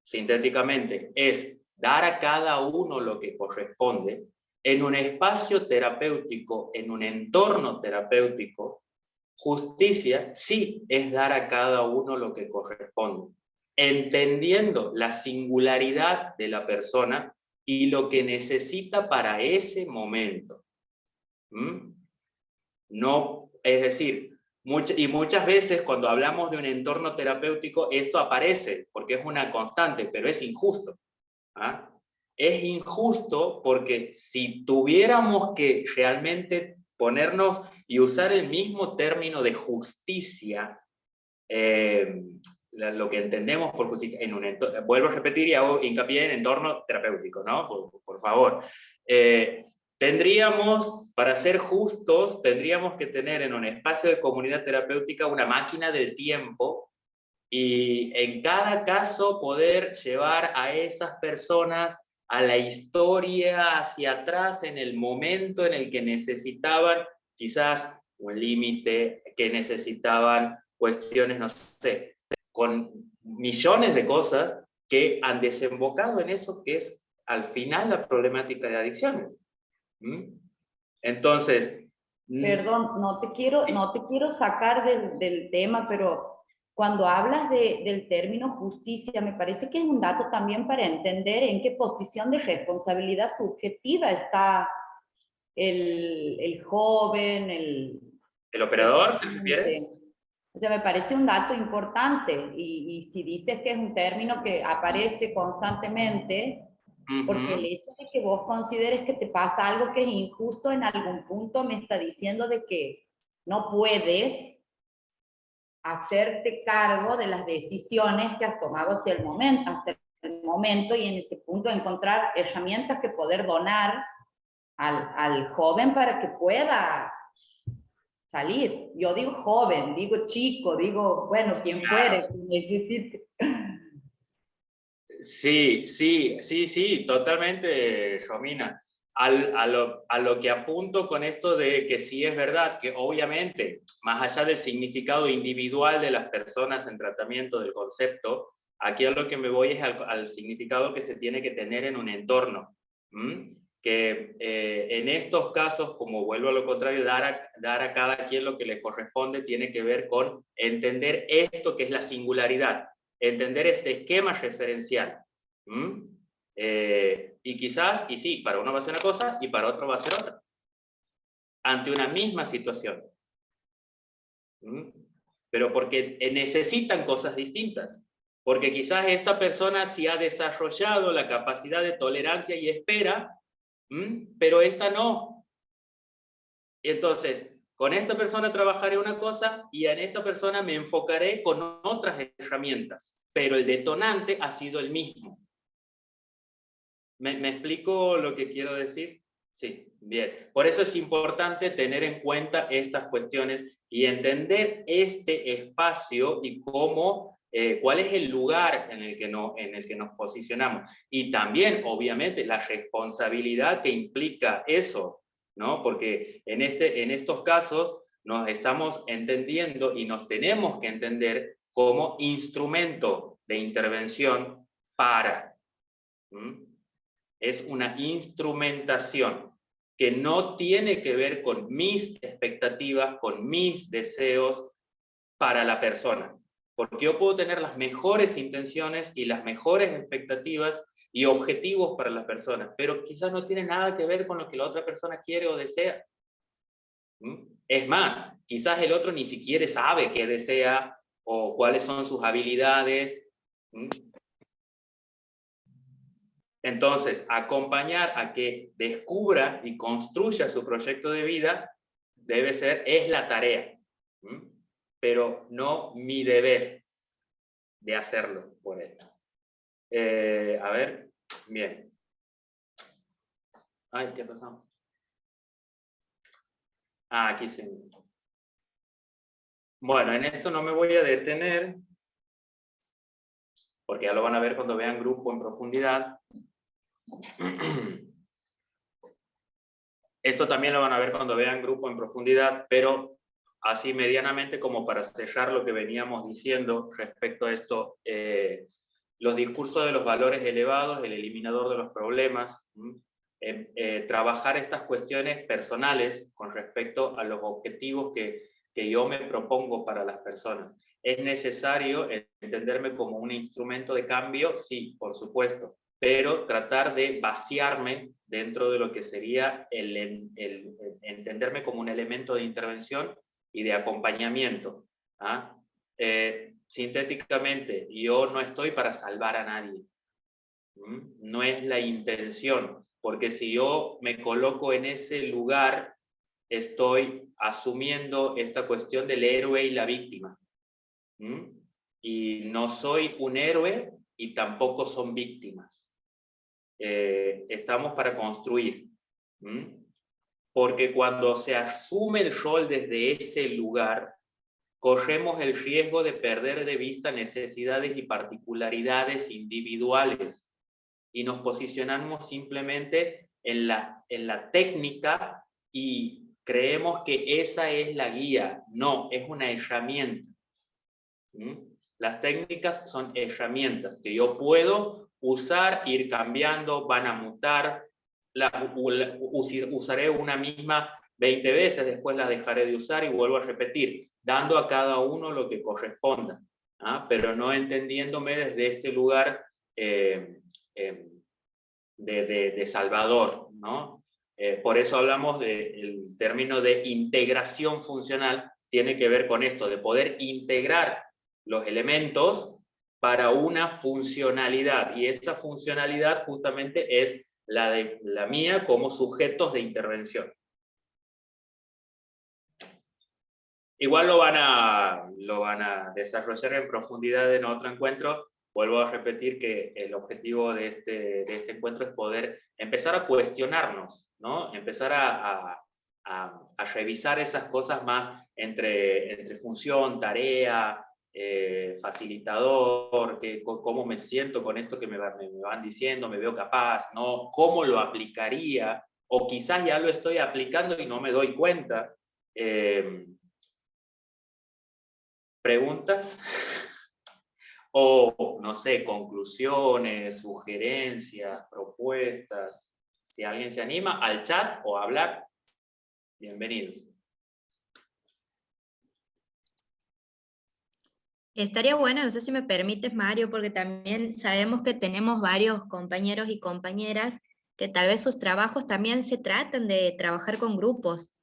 [SPEAKER 2] sintéticamente, es dar a cada uno lo que corresponde, en un espacio terapéutico, en un entorno terapéutico, justicia sí es dar a cada uno lo que corresponde, entendiendo la singularidad de la persona y lo que necesita para ese momento. No, es decir, muchas veces cuando hablamos de un entorno terapéutico, esto aparece porque es una constante, pero es injusto. ¿Ah? Es injusto porque si tuviéramos que realmente ponernos y usar el mismo término de justicia, lo que entendemos por justicia, vuelvo a repetir y hago hincapié en entorno terapéutico, ¿no? Por favor. Tendríamos, para ser justos, tendríamos que tener en un espacio de comunidad terapéutica una máquina del tiempo y en cada caso poder llevar a esas personas a la historia hacia atrás en el momento en el que necesitaban quizás un límite, que necesitaban cuestiones, no sé, con millones de cosas que han desembocado en eso que es al final la problemática de adicciones. Entonces...
[SPEAKER 4] Perdón, no te quiero sacar del tema, pero cuando hablas del término justicia, me parece que es un dato también para entender en qué posición de responsabilidad subjetiva está el joven,
[SPEAKER 2] ¿El operador, te refieres?
[SPEAKER 4] O sea, me parece un dato importante, y si dices que es un término que aparece constantemente, porque el hecho de que vos consideres que te pasa algo que es injusto en algún punto me está diciendo de que no puedes hacerte cargo de las decisiones que has tomado hasta el momento, y en ese punto encontrar herramientas que poder donar al joven para que pueda salir. Yo digo joven, digo chico, digo, bueno, quien fuere, que necesite.
[SPEAKER 2] Sí, totalmente, Romina. A lo que apunto con esto de que sí es verdad, que obviamente, más allá del significado individual de las personas en tratamiento del concepto, aquí a lo que me voy es al significado que se tiene que tener en un entorno. Que en estos casos, como vuelvo a lo contrario, dar a cada quien lo que le corresponde, tiene que ver con entender esto que es la singularidad, entender este esquema referencial. Y quizás, y sí, para uno va a ser una cosa y para otro va a ser otra, ante una misma situación. Pero porque necesitan cosas distintas. Porque quizás esta persona sí ha desarrollado la capacidad de tolerancia y espera, pero esta no. Entonces, con esta persona trabajaré una cosa y en esta persona me enfocaré con otras herramientas, pero el detonante ha sido el mismo. ¿Me explico lo que quiero decir? Sí, bien. Por eso es importante tener en cuenta estas cuestiones y entender este espacio y cómo, cuál es el lugar en el que nos posicionamos. Y también, obviamente, la responsabilidad que implica eso, ¿no? Porque en estos casos nos estamos entendiendo y nos tenemos que entender como instrumento de intervención para... Es una instrumentación que no tiene que ver con mis expectativas, con mis deseos para la persona. Porque yo puedo tener las mejores intenciones y las mejores expectativas y objetivos para la persona, pero quizás no tiene nada que ver con lo que la otra persona quiere o desea. Es más, quizás el otro ni siquiera sabe qué desea o cuáles son sus habilidades. Entonces, acompañar a que descubra y construya su proyecto de vida es la tarea, pero no mi deber de hacerlo por él. A ver, bien. Ay, ¿qué pasó? Aquí sí. Bueno, en esto no me voy a detener, porque ya lo van a ver cuando vean grupo en profundidad. Esto también lo van a ver cuando vean grupo en profundidad, pero así medianamente como para cerrar lo que veníamos diciendo respecto a esto, los discursos de los valores elevados, el eliminador de los problemas, trabajar estas cuestiones personales con respecto a los objetivos que yo me propongo para las personas. ¿Es necesario entenderme como un instrumento de cambio? Sí, por supuesto, pero tratar de vaciarme dentro de lo que sería el entenderme como un elemento de intervención y de acompañamiento. Sintéticamente, yo no estoy para salvar a nadie. No es la intención, porque si yo me coloco en ese lugar, estoy asumiendo esta cuestión del héroe y la víctima. Y no soy un héroe y tampoco son víctimas. Estamos para construir. Porque cuando se asume el rol desde ese lugar, corremos el riesgo de perder de vista necesidades y particularidades individuales y nos posicionamos simplemente en la técnica y creemos que esa es la guía. No, es una herramienta. Las técnicas son herramientas que yo puedo usar, ir cambiando, van a mutar, usaré una misma 20 veces, después la dejaré de usar y vuelvo a repetir, dando a cada uno lo que corresponda, pero no entendiéndome desde este lugar de salvador, ¿no? Por eso hablamos del término de integración funcional, tiene que ver con esto, de poder integrar los elementos para una funcionalidad, y esa funcionalidad justamente es la mía como sujetos de intervención. Igual lo van a desarrollar en profundidad en otro encuentro. Vuelvo a repetir que el objetivo de este encuentro es poder empezar a cuestionarnos, ¿no? Empezar a a revisar esas cosas más entre función, tarea, facilitador, cómo me siento con esto que me van diciendo, me veo capaz, ¿no? Cómo lo aplicaría, o quizás ya lo estoy aplicando y no me doy cuenta. ¿Preguntas? O, no sé, conclusiones, sugerencias, propuestas. Si alguien se anima, al chat o a hablar, bienvenidos.
[SPEAKER 1] Estaría bueno, no sé si me permites, Mario, porque también sabemos que tenemos varios compañeros y compañeras que tal vez sus trabajos también se tratan de trabajar con grupos.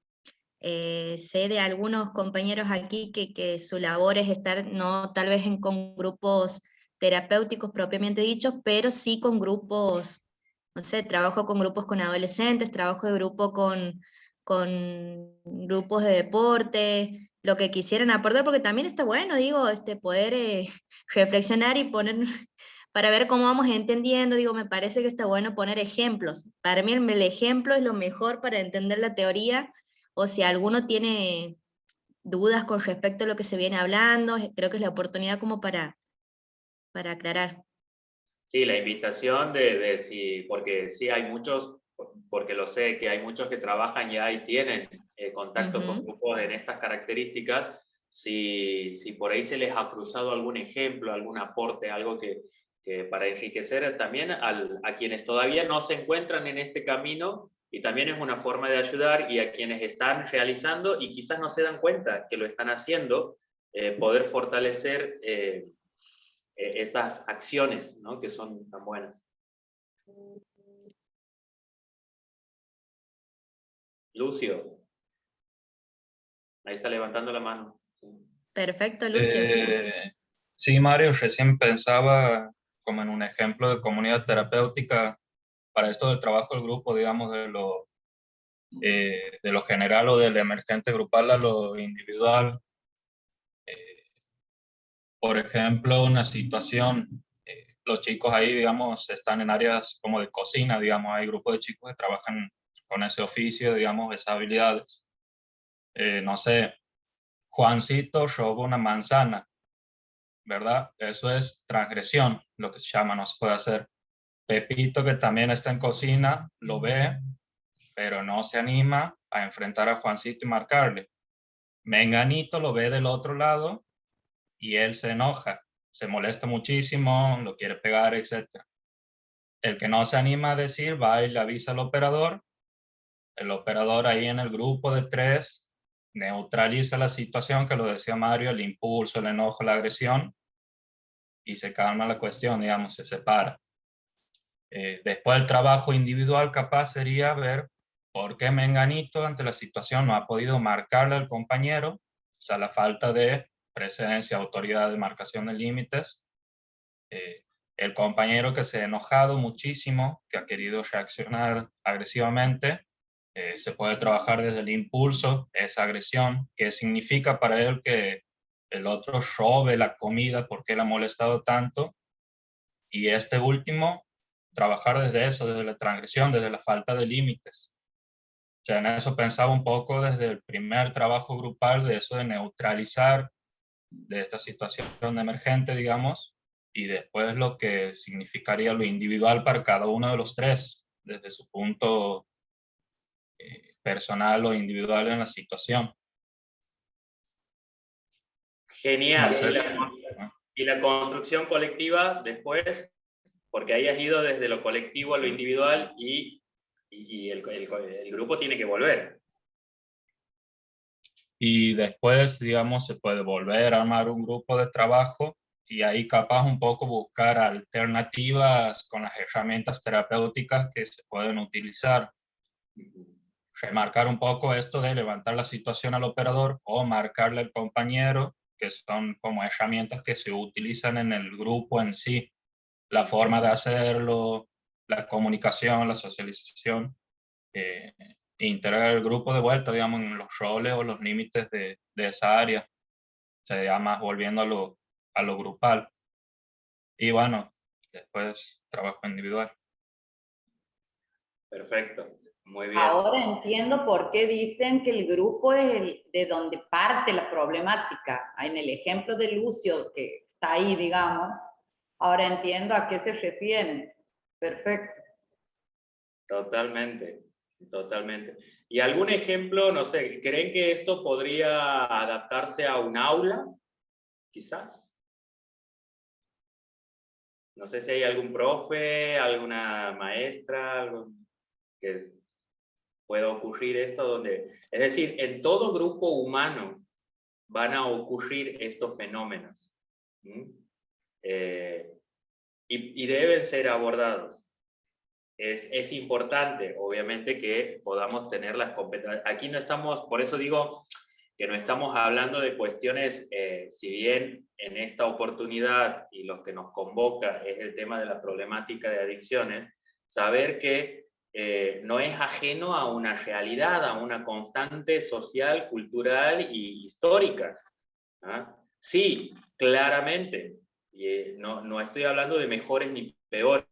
[SPEAKER 1] Sé de algunos compañeros aquí que su labor es estar, no tal vez con grupos terapéuticos propiamente dichos, pero sí con grupos, no sé, trabajo con grupos con adolescentes, trabajo de grupo con grupos de deporte, lo que quisieran aportar, porque también está bueno, digo, poder reflexionar y poner, para ver cómo vamos entendiendo, digo, me parece que está bueno poner ejemplos. Para mí el ejemplo es lo mejor para entender la teoría, o si alguno tiene dudas con respecto a lo que se viene hablando, creo que es la oportunidad como para aclarar.
[SPEAKER 2] Sí, la invitación sí, porque sí hay muchos, porque lo sé, que hay muchos que trabajan ya y tienen contacto con grupos en estas características. Si por ahí se les ha cruzado algún ejemplo, algún aporte, algo que para enriquecer también a quienes todavía no se encuentran en este camino, y también es una forma de ayudar, y a quienes están realizando y quizás no se dan cuenta que lo están haciendo, poder fortalecer estas acciones, ¿no? Que son tan buenas. Lucio, ahí está levantando la mano.
[SPEAKER 1] Perfecto, Lucio.
[SPEAKER 5] Sí, Mario, recién pensaba como en un ejemplo de comunidad terapéutica para esto del trabajo del grupo, digamos, de lo general o del emergente grupal a lo individual. Por ejemplo, una situación, los chicos ahí, digamos, están en áreas como de cocina, digamos, hay grupos de chicos que trabajan con ese oficio, digamos, esas habilidades. No sé, Juancito robó una manzana, ¿verdad? Eso es transgresión, lo que se llama, no se puede hacer. Pepito, que también está en cocina, lo ve, pero no se anima a enfrentar a Juancito y marcarle. Menganito lo ve del otro lado y él se enoja, se molesta muchísimo, lo quiere pegar, etc. El que no se anima a decir va y le avisa al operador. El operador ahí en el grupo de 3 neutraliza la situación, que lo decía Mario, el impulso, el enojo, la agresión, y se calma la cuestión, digamos, se separa. Después el trabajo individual capaz sería ver por qué Menganito ante la situación no ha podido marcarle al compañero, o sea, la falta de presencia, autoridad de marcación de límites. El compañero que se ha enojado muchísimo, que ha querido reaccionar agresivamente, se puede trabajar desde el impulso, esa agresión, qué significa para él que el otro robe la comida, por qué le ha molestado tanto. Y este último, trabajar desde eso, desde la transgresión, desde la falta de límites. O sea, en eso pensaba un poco desde el primer trabajo grupal, de eso de neutralizar de esta situación emergente, digamos, y después lo que significaría lo individual para cada uno de los 3, desde su punto personal o individual en la situación.
[SPEAKER 2] Genial.
[SPEAKER 5] No sé
[SPEAKER 2] Y la construcción colectiva después, porque ahí has ido desde lo colectivo a lo individual, y el grupo tiene que volver.
[SPEAKER 5] Y después, digamos, se puede volver a armar un grupo de trabajo y ahí capaz un poco buscar alternativas con las herramientas terapéuticas que se pueden utilizar. Remarcar un poco esto de levantar la situación al operador o marcarle al compañero, que son como herramientas que se utilizan en el grupo en sí. La forma de hacerlo, la comunicación, la socialización, integrar el grupo de vuelta, digamos, en los roles o los límites de esa área. O sea, ya más volviendo a lo grupal. Y bueno, después trabajo individual.
[SPEAKER 2] Perfecto. Muy bien.
[SPEAKER 4] Ahora entiendo por qué dicen que el grupo es de donde parte la problemática. En el ejemplo de Lucio, que está ahí, digamos, ahora entiendo a qué se refieren. Perfecto.
[SPEAKER 2] Totalmente, totalmente. ¿Y algún ejemplo, no sé, creen que esto podría adaptarse a un aula? Quizás. No sé si hay algún profe, alguna maestra, algo que pueda ocurrir esto donde... Es decir, en todo grupo humano van a ocurrir estos fenómenos. Y deben ser abordados. Es importante, obviamente, que podamos tener las competencias. Aquí no estamos, por eso digo que no estamos hablando de cuestiones, si bien en esta oportunidad y lo que nos convoca es el tema de la problemática de adicciones, saber que no es ajeno a una realidad, a una constante social, cultural y histórica. ¿Ah? Sí, claramente, y, no estoy hablando de mejores ni peores,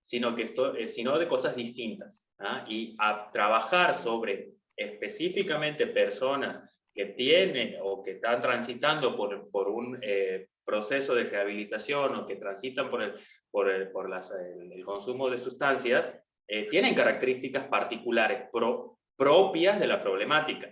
[SPEAKER 2] sino de cosas distintas. ¿Ah? Y a trabajar sobre específicamente personas que tienen o que están transitando por un proceso de rehabilitación o que transitan por el consumo de sustancias, tienen características particulares propias de la problemática.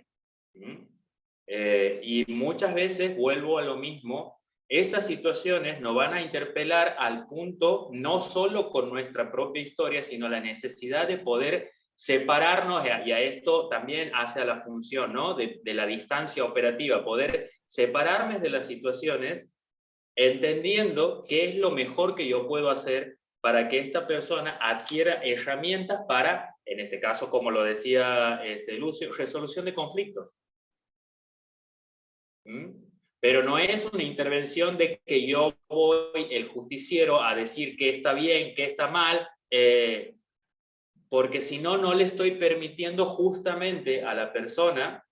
[SPEAKER 2] Y muchas veces vuelvo a lo mismo, esas situaciones nos van a interpelar al punto no solo con nuestra propia historia, sino la necesidad de poder separarnos, y a esto también hace a la función, ¿no? de la distancia operativa, poder separarme de las situaciones entendiendo qué es lo mejor que yo puedo hacer para que esta persona adquiera herramientas para, en este caso, como lo decía Lucio, resolución de conflictos. Pero no es una intervención de que yo voy, el justiciero, a decir qué está bien, qué está mal, porque si no, no le estoy permitiendo justamente a la persona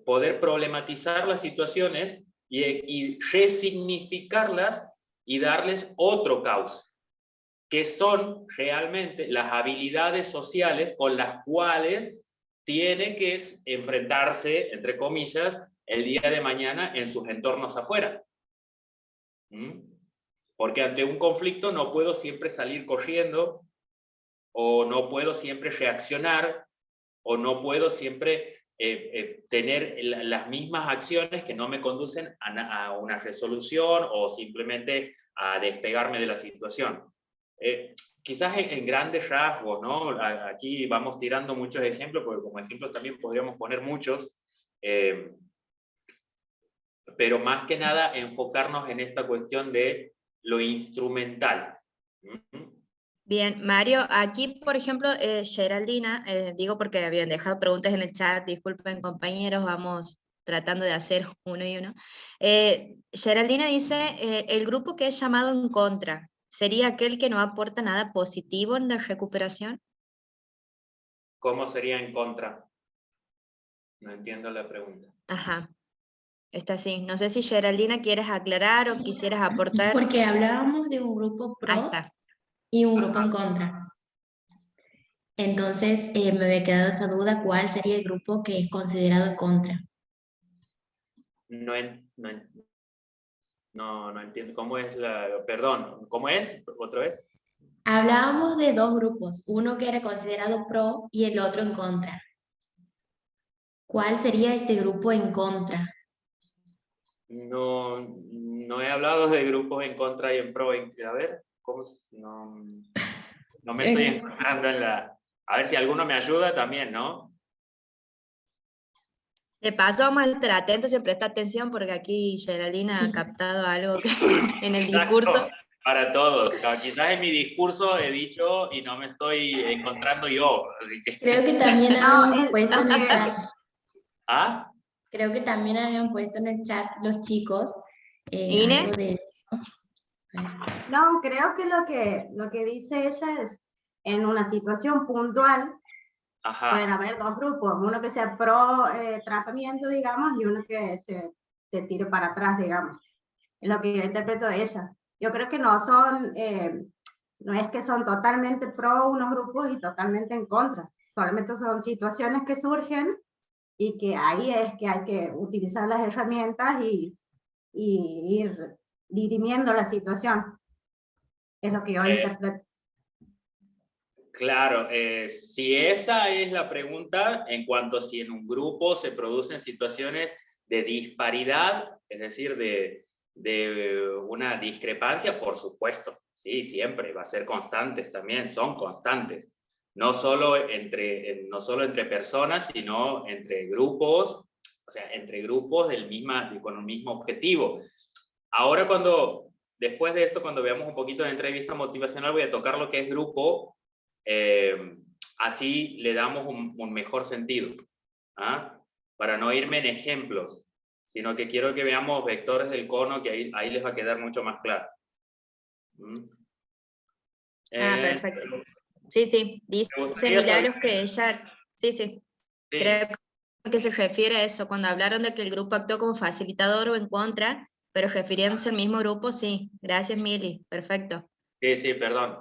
[SPEAKER 2] poder problematizar las situaciones y resignificarlas y darles otro cauce, que son realmente las habilidades sociales con las cuales tiene que enfrentarse, entre comillas, el día de mañana en sus entornos afuera. Porque ante un conflicto no puedo siempre salir corriendo, o no puedo siempre reaccionar, o no puedo siempre tener las mismas acciones que no me conducen a una resolución o simplemente a despegarme de la situación. Quizás en grandes rasgos, ¿no? Aquí vamos tirando muchos ejemplos, porque como ejemplos también podríamos poner muchos, pero más que nada enfocarnos en esta cuestión de lo instrumental.
[SPEAKER 1] Bien, Mario, aquí por ejemplo, Geraldina, digo porque habían dejado preguntas en el chat, disculpen compañeros, vamos tratando de hacer uno y uno. Geraldina dice, el grupo que es llamado en contra, ¿sería aquel que no aporta nada positivo en la recuperación?
[SPEAKER 2] ¿Cómo sería en contra? No entiendo la pregunta.
[SPEAKER 1] Ajá, está así. No sé si Geraldina quieres aclarar o quisieras aportar.
[SPEAKER 6] Porque hablábamos de un grupo
[SPEAKER 1] Ahí
[SPEAKER 6] pro
[SPEAKER 1] está.
[SPEAKER 6] y un grupo en contra. Entonces me había quedado esa duda, ¿cuál sería el grupo que es considerado en contra?
[SPEAKER 2] No entiendo. ¿Cómo es perdón, ¿cómo es? ¿Otra vez?
[SPEAKER 6] Hablábamos de dos grupos, uno que era considerado pro y el otro en contra. ¿Cuál sería este grupo en contra?
[SPEAKER 2] No he hablado de grupos en contra y en pro. A ver, ¿cómo? No me estoy encontrando en la... A ver si alguno me ayuda también, ¿no?
[SPEAKER 1] De paso, vamos a estar atentos y presta atención porque aquí Geraldina
[SPEAKER 6] Sí.
[SPEAKER 1] ha captado algo que, en el
[SPEAKER 2] Exacto,
[SPEAKER 1] discurso.
[SPEAKER 2] para todos. Quizás en mi discurso he dicho y no me estoy encontrando yo. Así que...
[SPEAKER 6] Creo que también habían puesto en el
[SPEAKER 3] es-
[SPEAKER 6] chat.
[SPEAKER 2] ¿Ah?
[SPEAKER 6] Creo que también habían puesto en el chat los chicos
[SPEAKER 1] ¿Ine?
[SPEAKER 6] algo de eso.
[SPEAKER 3] No, creo que lo que dice ella es, en una situación puntual,
[SPEAKER 2] Ajá.
[SPEAKER 3] pueden haber dos grupos, uno que sea pro tratamiento, digamos, y uno que se tire para atrás, digamos. Es lo que yo interpreto de ella. Yo creo que no es que son totalmente pro unos grupos y totalmente en contra, solamente son situaciones que surgen y que ahí es que hay que utilizar las herramientas y ir dirimiendo la situación. Es lo que yo interpreto.
[SPEAKER 2] Claro, si esa es la pregunta en cuanto a si en un grupo se producen situaciones de disparidad, es decir, de una discrepancia, por supuesto, sí, siempre, va a ser constantes también, son constantes. No solo entre personas, sino entre grupos, o sea, entre grupos con un mismo objetivo. Ahora después de esto, cuando veamos un poquito de entrevista motivacional, voy a tocar lo que es grupo, así le damos un mejor sentido, ¿ah? Para no irme en ejemplos, sino que quiero que veamos vectores del cono, que ahí les va a quedar mucho más claro.
[SPEAKER 1] Perfecto. Sí, sí, dice Milagros que ella, sí, creo que se refiere a eso, cuando hablaron de que el grupo actuó como facilitador o en contra, pero refiriéndose al mismo grupo, sí. Gracias, Mili, perfecto.
[SPEAKER 2] Sí, perdón,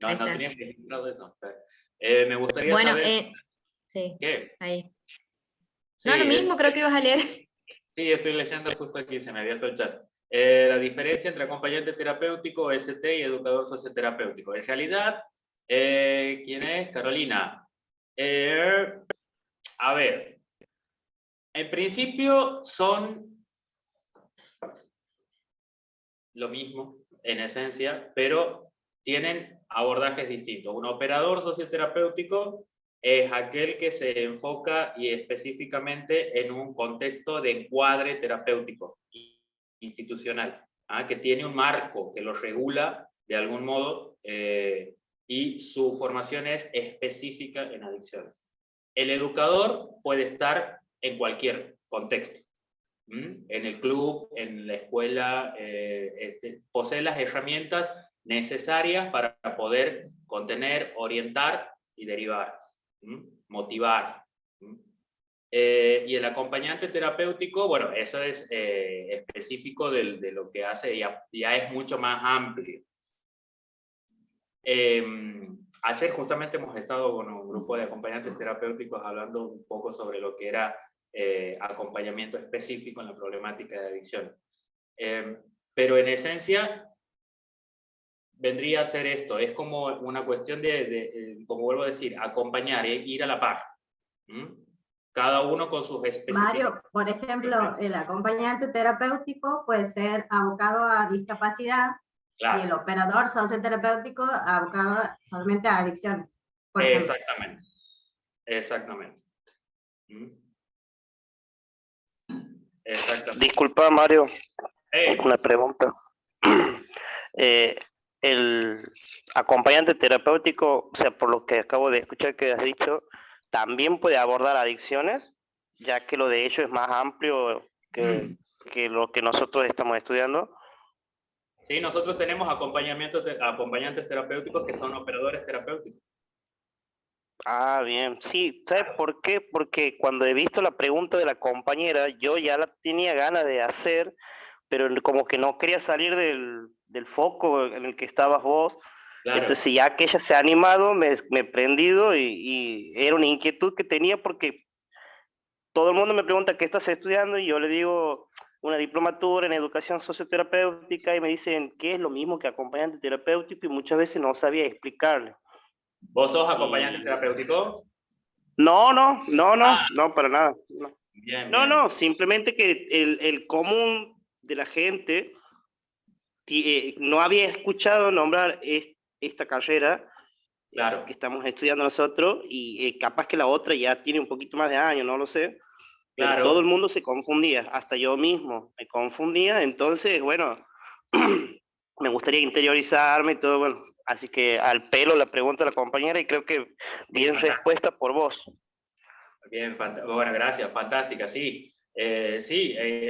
[SPEAKER 2] no tenía que decir eso. Me gustaría saber...
[SPEAKER 1] sí,
[SPEAKER 2] ¿Qué?
[SPEAKER 1] ahí.
[SPEAKER 2] Sí,
[SPEAKER 1] No, lo mismo creo que ibas a leer.
[SPEAKER 2] Sí, estoy leyendo justo aquí, se me ha abierto el chat. La diferencia entre acompañante terapéutico, ST y educador socioterapéutico. En realidad, ¿quién es? Carolina. A ver, en principio son lo mismo, en esencia, pero tienen abordajes distintos. Un operador socioterapéutico es aquel que se enfoca y específicamente en un contexto de encuadre terapéutico institucional, que tiene un marco que lo regula de algún modo y su formación es específica en adicciones. El educador puede estar en cualquier contexto, en el club, en la escuela, posee las herramientas necesarias para poder contener, orientar y derivar, motivar. Y el acompañante terapéutico, bueno, eso es específico de lo que hace, ya es mucho más amplio. Ayer justamente hemos estado con un grupo de acompañantes terapéuticos hablando un poco sobre lo que era acompañamiento específico en la problemática de adicción. Pero en esencia vendría a ser esto, es como una cuestión como vuelvo a decir, acompañar, ir a la par. Cada uno con sus especificidades.
[SPEAKER 3] Mario, por ejemplo, el acompañante terapéutico puede ser abocado a discapacidad, claro, y el operador socioterapéutico abocado solamente a adicciones. Por ejemplo.
[SPEAKER 2] Exactamente.
[SPEAKER 7] Disculpa, Mario, una pregunta. El acompañante terapéutico, o sea, por lo que acabo de escuchar que has dicho, ¿también puede abordar adicciones? Ya que lo de ellos es más amplio que lo que nosotros estamos estudiando.
[SPEAKER 2] Sí, nosotros tenemos acompañantes terapéuticos que son operadores terapéuticos.
[SPEAKER 7] Ah, bien. Sí, ¿sabes por qué? Porque cuando he visto la pregunta de la compañera, yo ya la tenía ganas de hacer, pero como que no quería salir del foco en el que estabas vos. Claro. Entonces ya que ella se ha animado, me he prendido y era una inquietud que tenía porque todo el mundo me pregunta qué estás estudiando y yo le digo una diplomatura en educación socioterapéutica y me dicen ¿qué es lo mismo que acompañante terapéutico? Y muchas veces no sabía explicarle.
[SPEAKER 2] ¿Vos sos acompañante terapéutico?
[SPEAKER 7] No, para nada. No,
[SPEAKER 2] bien.
[SPEAKER 7] No, simplemente que el común de la gente no había escuchado nombrar esta carrera, claro, que estamos estudiando nosotros y capaz que la otra ya tiene un poquito más de años, no lo sé. Claro. Pero todo el mundo se confundía, hasta yo mismo me confundía, entonces, bueno, me gustaría interiorizarme y todo, bueno. Así que al pelo la pregunta de la compañera y creo que bien respuesta por vos.
[SPEAKER 2] Bien, bueno, gracias, fantástica, sí.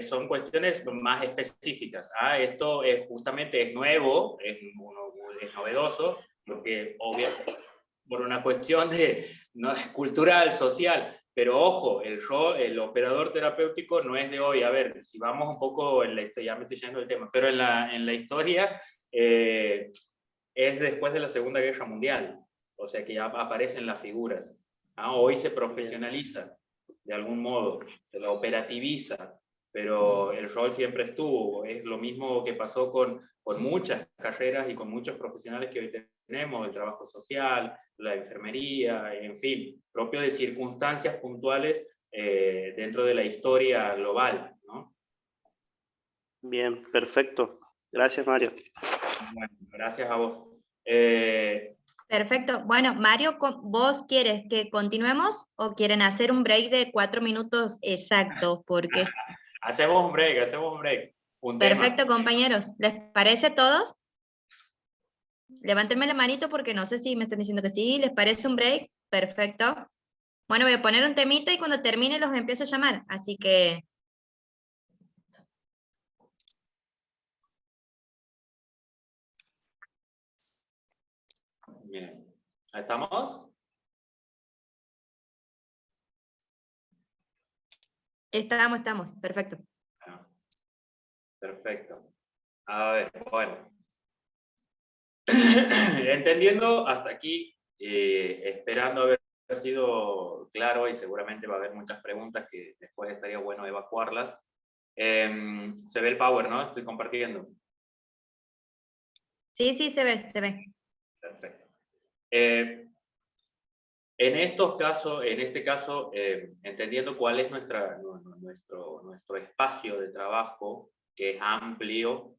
[SPEAKER 2] Son cuestiones más específicas. Esto justamente es nuevo, es novedoso, porque obviamente por una cuestión cultural, social, pero ojo, el operador terapéutico no es de hoy. A ver, si vamos un poco en la historia, ya me estoy yendo del tema, pero en la historia es después de la Segunda Guerra Mundial. o sea que ya aparecen las figuras. Hoy se profesionaliza de algún modo, se la operativiza, pero el rol siempre estuvo. Es lo mismo que pasó con muchas carreras y con muchos profesionales que hoy tenemos, el trabajo social, la enfermería, en fin, propio de circunstancias puntuales dentro de la historia global, ¿no?
[SPEAKER 7] Bien, perfecto. Gracias, Mario.
[SPEAKER 2] Bueno, gracias a vos.
[SPEAKER 1] Perfecto. Bueno, Mario, ¿vos quieres que continuemos o quieren hacer un break de 4 minutos exactos? Porque...
[SPEAKER 2] Hacemos un break.
[SPEAKER 1] Perfecto, compañeros. ¿Les parece a todos? Levántenme la manito porque no sé si me están diciendo que sí. ¿Les parece un break? Perfecto. Bueno, voy a poner un temita y cuando termine los empiezo a llamar. Así que...
[SPEAKER 2] Bien. ¿Estamos?
[SPEAKER 1] Estamos. Perfecto.
[SPEAKER 2] Perfecto. A ver, bueno. Entendiendo hasta aquí, esperando haber sido claro, y seguramente va a haber muchas preguntas que después estaría bueno evacuarlas. Se ve el power, ¿no? Estoy compartiendo.
[SPEAKER 1] Sí, se ve.
[SPEAKER 2] Perfecto. En este caso, entendiendo cuál es nuestro espacio de trabajo, que es amplio,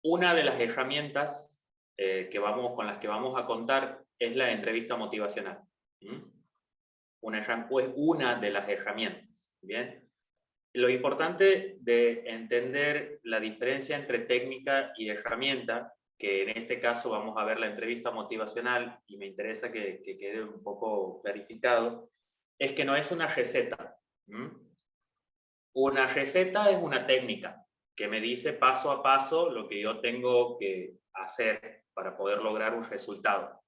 [SPEAKER 2] una de las herramientas con las que vamos a contar es la entrevista motivacional. Una de las herramientas. ¿Bien? Lo importante de entender la diferencia entre técnica y herramienta, que en este caso vamos a ver la entrevista motivacional, y me interesa que quede un poco clarificado, es que no es una receta. Una receta es una técnica que me dice paso a paso lo que yo tengo que hacer para poder lograr un resultado.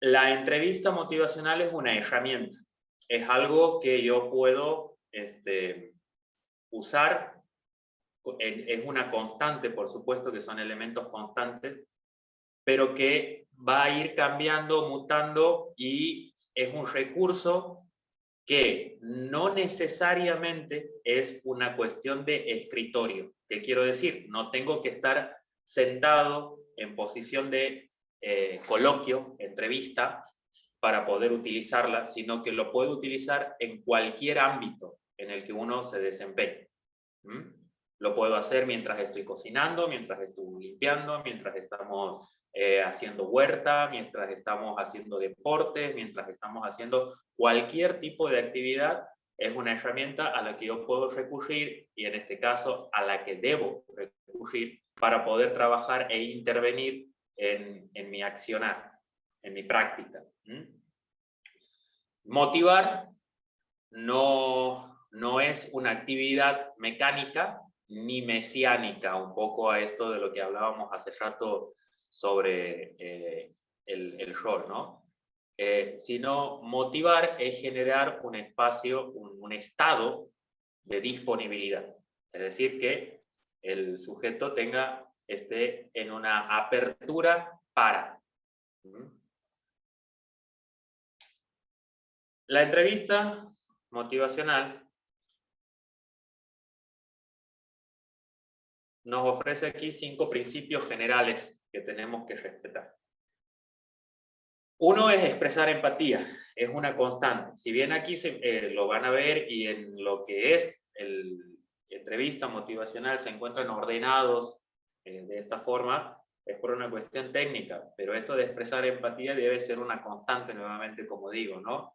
[SPEAKER 2] La entrevista motivacional es una herramienta, es algo que yo puedo usar, es una constante, por supuesto que son elementos constantes, pero que va a ir cambiando, mutando, y es un recurso que no necesariamente es una cuestión de escritorio. ¿Qué quiero decir? No tengo que estar sentado en posición de coloquio, entrevista, para poder utilizarla, sino que lo puedo utilizar en cualquier ámbito en el que uno se desempeñe. Lo puedo hacer mientras estoy cocinando, mientras estoy limpiando, mientras estamos haciendo huerta, mientras estamos haciendo deportes, mientras estamos haciendo cualquier tipo de actividad. Es una herramienta a la que yo puedo recurrir, y en este caso a la que debo recurrir para poder trabajar e intervenir en mi accionar, en mi práctica. Motivar no es una actividad mecánica ni mesiánica, un poco a esto de lo que hablábamos hace rato sobre el rol, ¿no? Sino motivar es generar un espacio, un estado de disponibilidad. Es decir, que el sujeto esté en una apertura para. La entrevista motivacional nos ofrece aquí 5 principios generales que tenemos que respetar. Uno es expresar empatía, es una constante. Si bien aquí lo van a ver, y en lo que es entrevista motivacional se encuentran ordenados de esta forma, es por una cuestión técnica, pero esto de expresar empatía debe ser una constante, nuevamente, como digo, ¿no?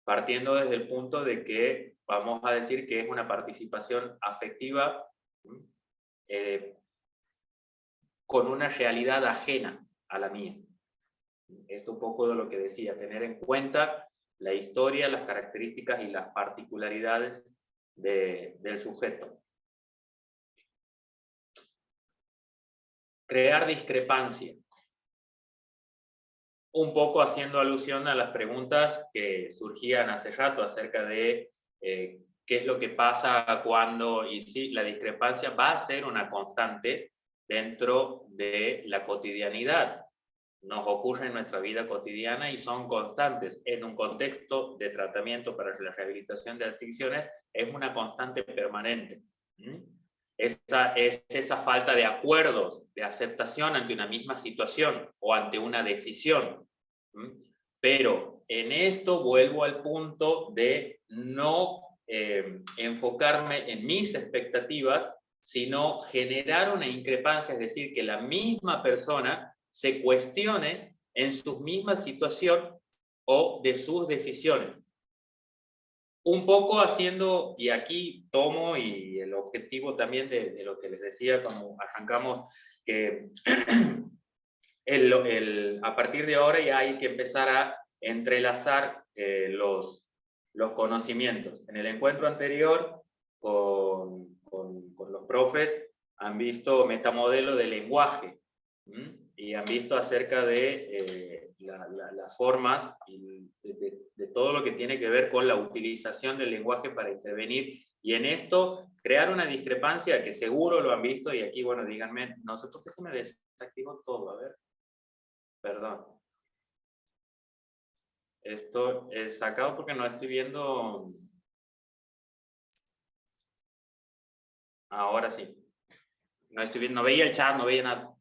[SPEAKER 2] Partiendo desde el punto de que vamos a decir que es una participación afectiva con una realidad ajena a la mía. Esto un poco de lo que decía, tener en cuenta la historia, las características y las particularidades del sujeto. Crear discrepancia. Un poco haciendo alusión a las preguntas que surgían hace rato acerca de qué es lo que pasa cuando, y sí, la discrepancia va a ser una constante, dentro de la cotidianidad. Nos ocurre en nuestra vida cotidiana y son constantes. En un contexto de tratamiento para la rehabilitación de adicciones es una constante permanente. Es esa falta de acuerdos, de aceptación ante una misma situación o ante una decisión. Pero en esto vuelvo al punto de no enfocarme en mis expectativas, sino generar una increpancia, es decir, que la misma persona se cuestione en su misma situación o de sus decisiones. Un poco haciendo, y aquí tomo, y el objetivo también de lo que les decía cuando arrancamos, que a partir de ahora ya hay que empezar a entrelazar los conocimientos. En el encuentro anterior con los profes han visto metamodelo de lenguaje, y han visto acerca de las formas y de todo lo que tiene que ver con la utilización del lenguaje para intervenir, y en esto crear una discrepancia que seguro lo han visto, y aquí, bueno, díganme, no sé por qué se me desactivó todo, a ver, perdón. Esto es sacado porque no estoy viendo. Ahora sí. No estoy viendo, no veía el chat, no veía nada.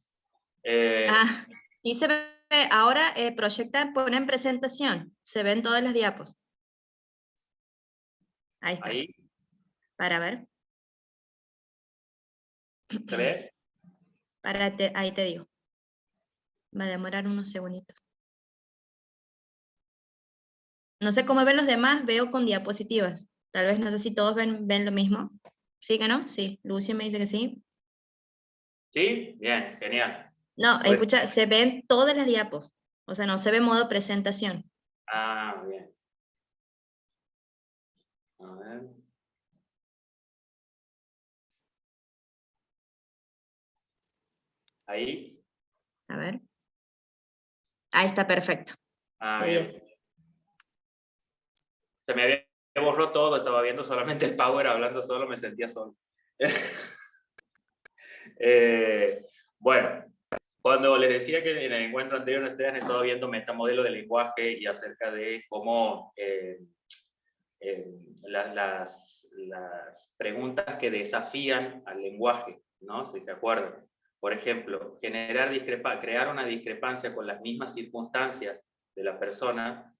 [SPEAKER 1] Y se ve, ahora proyecta, pone en presentación, se ven todas las diapos. Ahí está.
[SPEAKER 2] Ahí.
[SPEAKER 1] Para ver.
[SPEAKER 2] ¿Se ve?
[SPEAKER 1] Ahí te digo. Va a demorar unos segunditos. No sé cómo ven los demás, veo con diapositivas. Tal vez no sé si todos ven lo mismo. ¿Sí que no? Sí. Lucy me dice que sí.
[SPEAKER 2] ¿Sí? Bien, genial.
[SPEAKER 1] No,
[SPEAKER 2] Pues,
[SPEAKER 1] escucha, se ven todas las diapos. O sea, no se ve modo presentación.
[SPEAKER 2] ah, bien. A ver. Ahí.
[SPEAKER 1] A ver. Ahí está perfecto.
[SPEAKER 2] Ah,
[SPEAKER 1] De
[SPEAKER 2] bien.
[SPEAKER 1] 10.
[SPEAKER 2] Se me había borró todo, estaba viendo solamente el Power, hablando solo, me sentía solo. Bueno, cuando les decía que en el encuentro anterior ustedes han estado viendo metamodelo de lenguaje y acerca de cómo las preguntas que desafían al lenguaje, ¿no? Si se acuerdan. Por ejemplo, crear una discrepancia con las mismas circunstancias de la persona,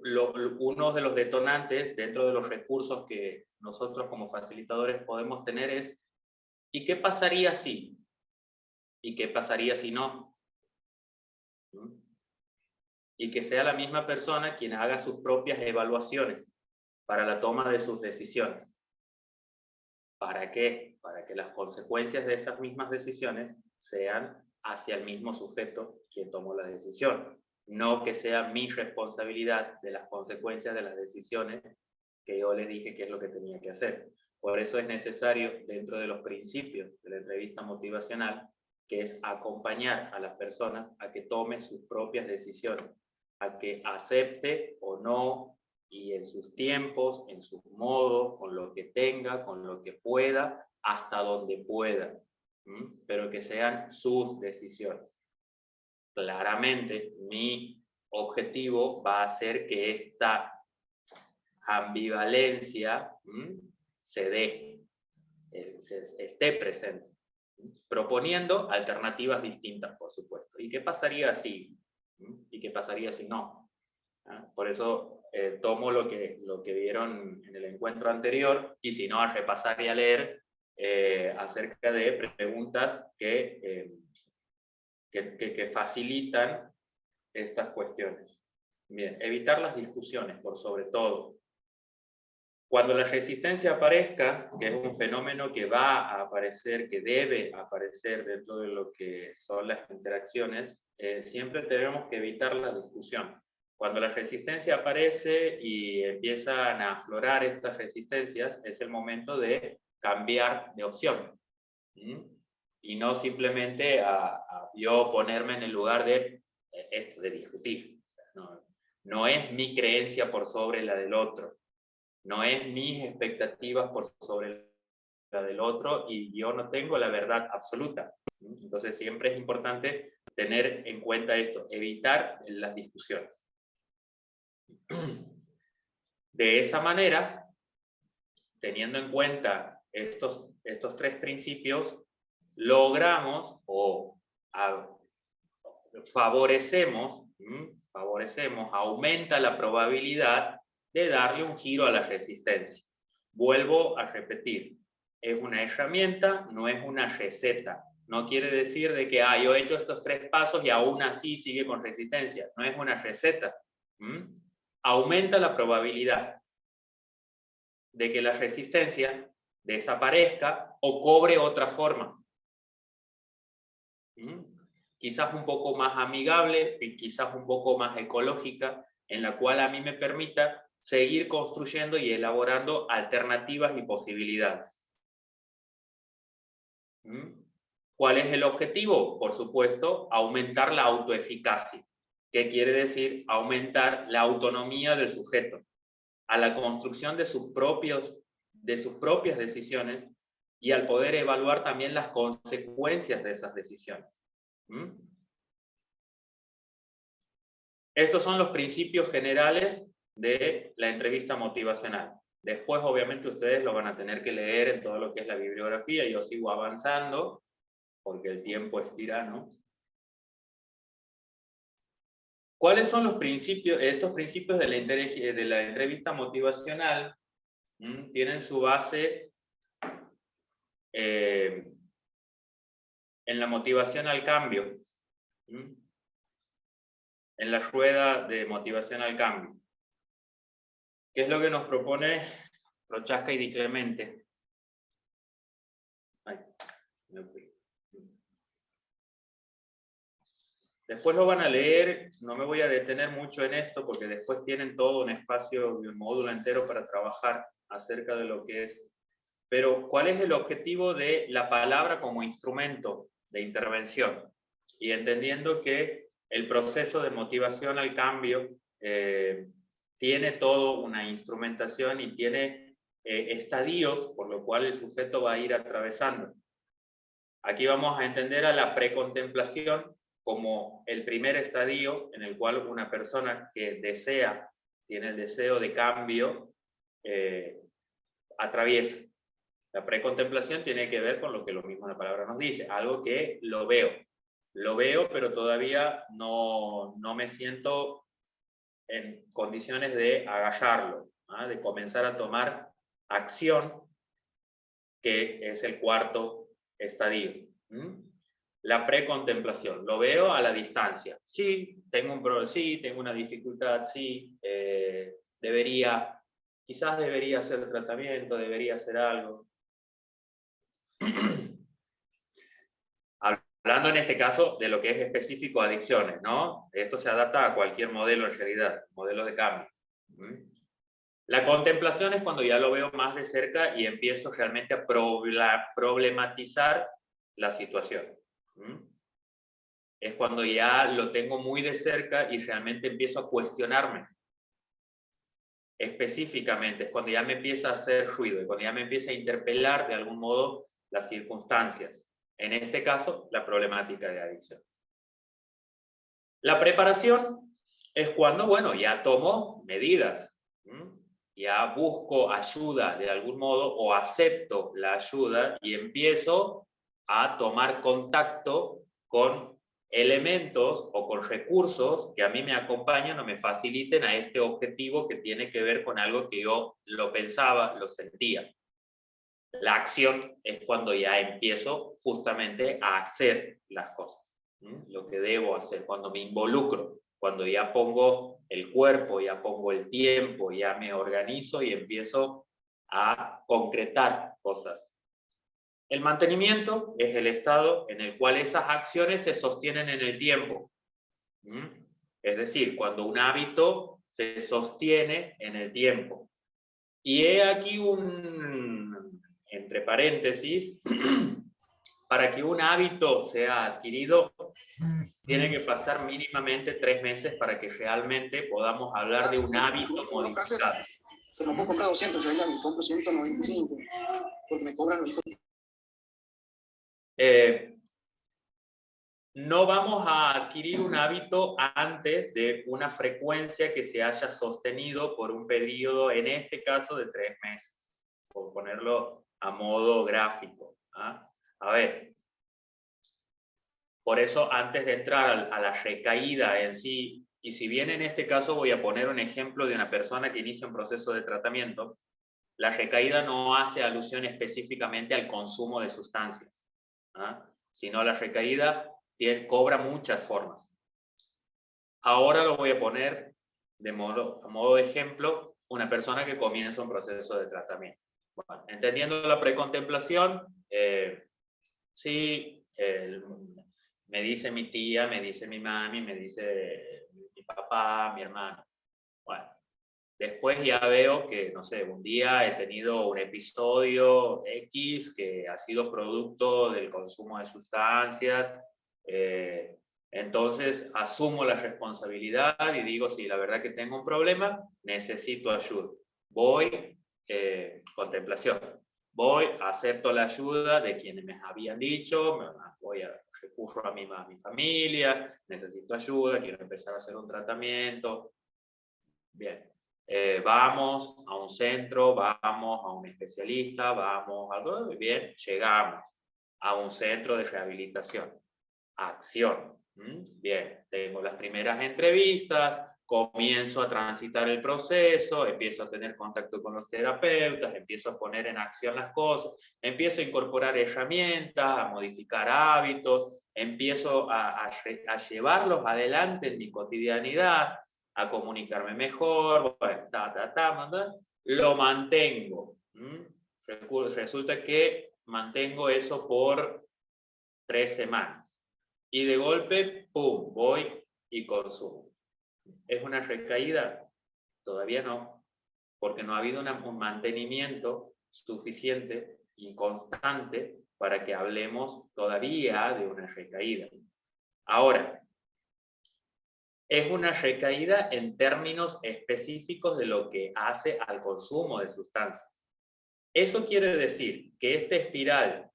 [SPEAKER 2] uno de los detonantes dentro de los recursos que nosotros como facilitadores podemos tener es ¿y qué pasaría si? ¿Y qué pasaría si no? Y que sea la misma persona quien haga sus propias evaluaciones para la toma de sus decisiones. ¿Para qué? Para que las consecuencias de esas mismas decisiones sean hacia el mismo sujeto quien tomó la decisión. No que sea mi responsabilidad de las consecuencias de las decisiones que yo les dije qué es lo que tenía que hacer. Por eso es necesario, dentro de los principios de la entrevista motivacional, que es acompañar a las personas a que tomen sus propias decisiones, a que acepte o no, y en sus tiempos, en sus modos, con lo que tenga, con lo que pueda, hasta donde pueda, pero que sean sus decisiones. Claramente, mi objetivo va a ser que esta ambivalencia se dé, esté presente, proponiendo alternativas distintas, por supuesto. ¿Y qué pasaría si? ¿Y qué pasaría si no? Por eso tomo lo que vieron en el encuentro anterior, y si no, a repasar y a leer acerca de preguntas que facilitan estas cuestiones. Bien, evitar las discusiones, por sobre todo. Cuando la resistencia aparezca, que es un fenómeno que va a aparecer, que debe aparecer dentro de lo que son las interacciones, siempre tenemos que evitar la discusión. Cuando la resistencia aparece y empiezan a aflorar estas resistencias, es el momento de cambiar de opción. Y no simplemente a yo ponerme en el lugar de esto, de discutir. O sea, no es mi creencia por sobre la del otro. No es mis expectativas por sobre la del otro y yo no tengo la verdad absoluta. Entonces siempre es importante tener en cuenta esto, evitar las discusiones. De esa manera, teniendo en cuenta estos tres principios, logramos o favorecemos, aumenta la probabilidad de darle un giro a la resistencia. Vuelvo a repetir, es una herramienta, no es una receta. No quiere decir de que yo he hecho estos 3 pasos y aún así sigue con resistencia. No es una receta. Aumenta la probabilidad de que la resistencia desaparezca o cobre otra forma. Quizás un poco más amigable y quizás un poco más ecológica, en la cual a mí me permita seguir construyendo y elaborando alternativas y posibilidades. ¿Cuál es el objetivo? Por supuesto, aumentar la autoeficacia. ¿Qué quiere decir? Aumentar la autonomía del sujeto a la construcción de sus propias decisiones y al poder evaluar también las consecuencias de esas decisiones. Estos son los principios generales de la entrevista motivacional. Después, obviamente, ustedes lo van a tener que leer en todo lo que es la bibliografía. Yo sigo avanzando porque el tiempo es tirano. ¿Cuáles son los principios? Estos principios de la entrevista motivacional tienen su base en la motivación al cambio, en la rueda de motivación al cambio. ¿Qué es lo que nos propone Prochaska y Di Clemente? Después lo van a leer, no me voy a detener mucho en esto porque después tienen todo un espacio y un módulo entero para trabajar acerca de lo que es. Pero, ¿cuál es el objetivo de la palabra como instrumento de intervención? Y entendiendo que el proceso de motivación al cambio tiene toda una instrumentación y tiene estadios por lo cual el sujeto va a ir atravesando. Aquí vamos a entender a la precontemplación como el primer estadio en el cual una persona que tiene el deseo de cambio, atraviesa. La precontemplación tiene que ver con lo que lo mismo la palabra nos dice, algo que lo veo, pero todavía no me siento en condiciones de agallarlo, de comenzar a tomar acción, que es el cuarto estadio. La precontemplación, lo veo a la distancia. Sí, tengo una dificultad, sí, quizás debería hacer tratamiento, debería hacer algo. Hablando en este caso de lo que es específico a adicciones, ¿no? Esto se adapta a cualquier modelo en realidad, modelo de cambio. La contemplación es cuando ya lo veo más de cerca y empiezo realmente a problematizar la situación. Es cuando ya lo tengo muy de cerca y realmente empiezo a cuestionarme. Específicamente, es cuando ya me empieza a hacer ruido, y cuando ya me empieza a interpelar de algún modo las circunstancias. En este caso, la problemática de adicción. La preparación es cuando, bueno, ya tomo medidas, ya busco ayuda de algún modo o acepto la ayuda y empiezo a tomar contacto con elementos o con recursos que a mí me acompañan o me faciliten a este objetivo que tiene que ver con algo que yo lo pensaba, lo sentía. La acción es cuando ya empiezo justamente a hacer las cosas, lo que debo hacer, cuando me involucro, cuando ya pongo el cuerpo, ya pongo el tiempo, ya me organizo y empiezo a concretar cosas. El mantenimiento es el estado en el cual esas acciones se sostienen en el tiempo. Es decir, cuando un hábito se sostiene en el tiempo. Y he aquí entre paréntesis, para que un hábito sea adquirido, tiene que pasar mínimamente 3 meses para que realmente podamos hablar de un hábito modificado.
[SPEAKER 8] Pero no puedo comprar 200, yo me compro 195, porque me cobran los hijos.
[SPEAKER 2] No vamos a adquirir un hábito antes de una frecuencia que se haya sostenido por un periodo, en este caso, de 3 meses, por ponerlo a modo gráfico. ¿Ah? A ver, por eso antes de entrar a la recaída en sí, y si bien en este caso voy a poner un ejemplo de una persona que inicia un proceso de tratamiento, la recaída no hace alusión específicamente al consumo de sustancias, ¿ah? Sino la recaída cobra muchas formas. Ahora lo voy a poner a modo de ejemplo, una persona que comienza un proceso de tratamiento. Bueno, entendiendo la precontemplación, sí, me dice mi tía, me dice mi mami, me dice mi papá, mi hermano. Bueno, después ya veo que, no sé, un día he tenido un episodio X que ha sido producto del consumo de sustancias. Entonces asumo la responsabilidad y digo, sí, la verdad que tengo un problema, necesito ayuda. Voy, contemplación. Voy, acepto la ayuda de quienes me habían dicho, recurro a mi familia, necesito ayuda, quiero empezar a hacer un tratamiento. Bien. Vamos a un centro, vamos a un especialista, vamos a todo, bien, llegamos a un centro de rehabilitación. Acción. Bien, tengo las primeras entrevistas, comienzo a transitar el proceso, empiezo a tener contacto con los terapeutas, empiezo a poner en acción las cosas, empiezo a incorporar herramientas, a modificar hábitos, empiezo a llevarlos adelante en mi cotidianidad, a comunicarme mejor, bueno, lo mantengo. Resulta que mantengo eso por 3 semanas. Y de golpe, ¡pum!, voy y consumo. ¿Es una recaída? Todavía no, porque no ha habido un mantenimiento suficiente y constante para que hablemos todavía de una recaída. Ahora, es una recaída en términos específicos de lo que hace al consumo de sustancias. Eso quiere decir que esta espiral,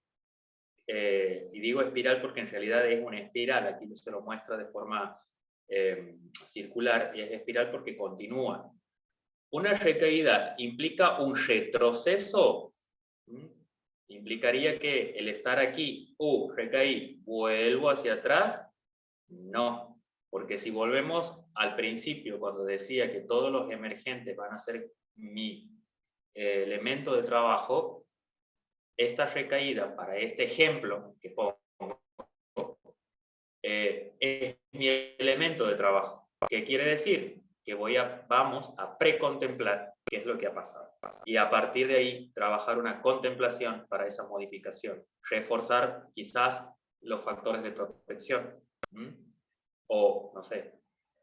[SPEAKER 2] y digo espiral porque en realidad es una espiral, aquí se lo muestra de forma circular, y es espiral porque continúa. Una recaída implica un retroceso, implicaría que el estar aquí, recaí, vuelvo hacia atrás, no, porque si volvemos al principio, cuando decía que todos los emergentes van a ser mi elemento de trabajo, esta recaída, para este ejemplo que pongo, es mi elemento de trabajo. ¿Qué quiere decir? Que vamos a precontemplar qué es lo que ha pasado. Y a partir de ahí, trabajar una contemplación para esa modificación. Reforzar quizás los factores de protección. O, no sé,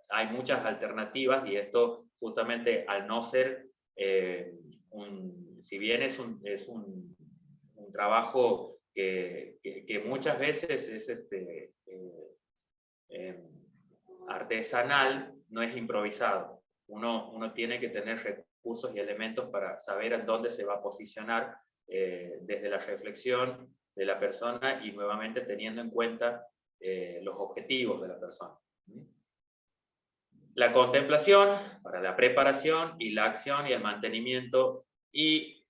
[SPEAKER 2] hay muchas alternativas y esto justamente al no ser, si bien es un trabajo que muchas veces es artesanal, no es improvisado. Uno tiene que tener recursos y elementos para saber en dónde se va a posicionar desde la reflexión de la persona y nuevamente teniendo en cuenta los objetivos de la persona. La contemplación para la preparación y la acción y el mantenimiento, y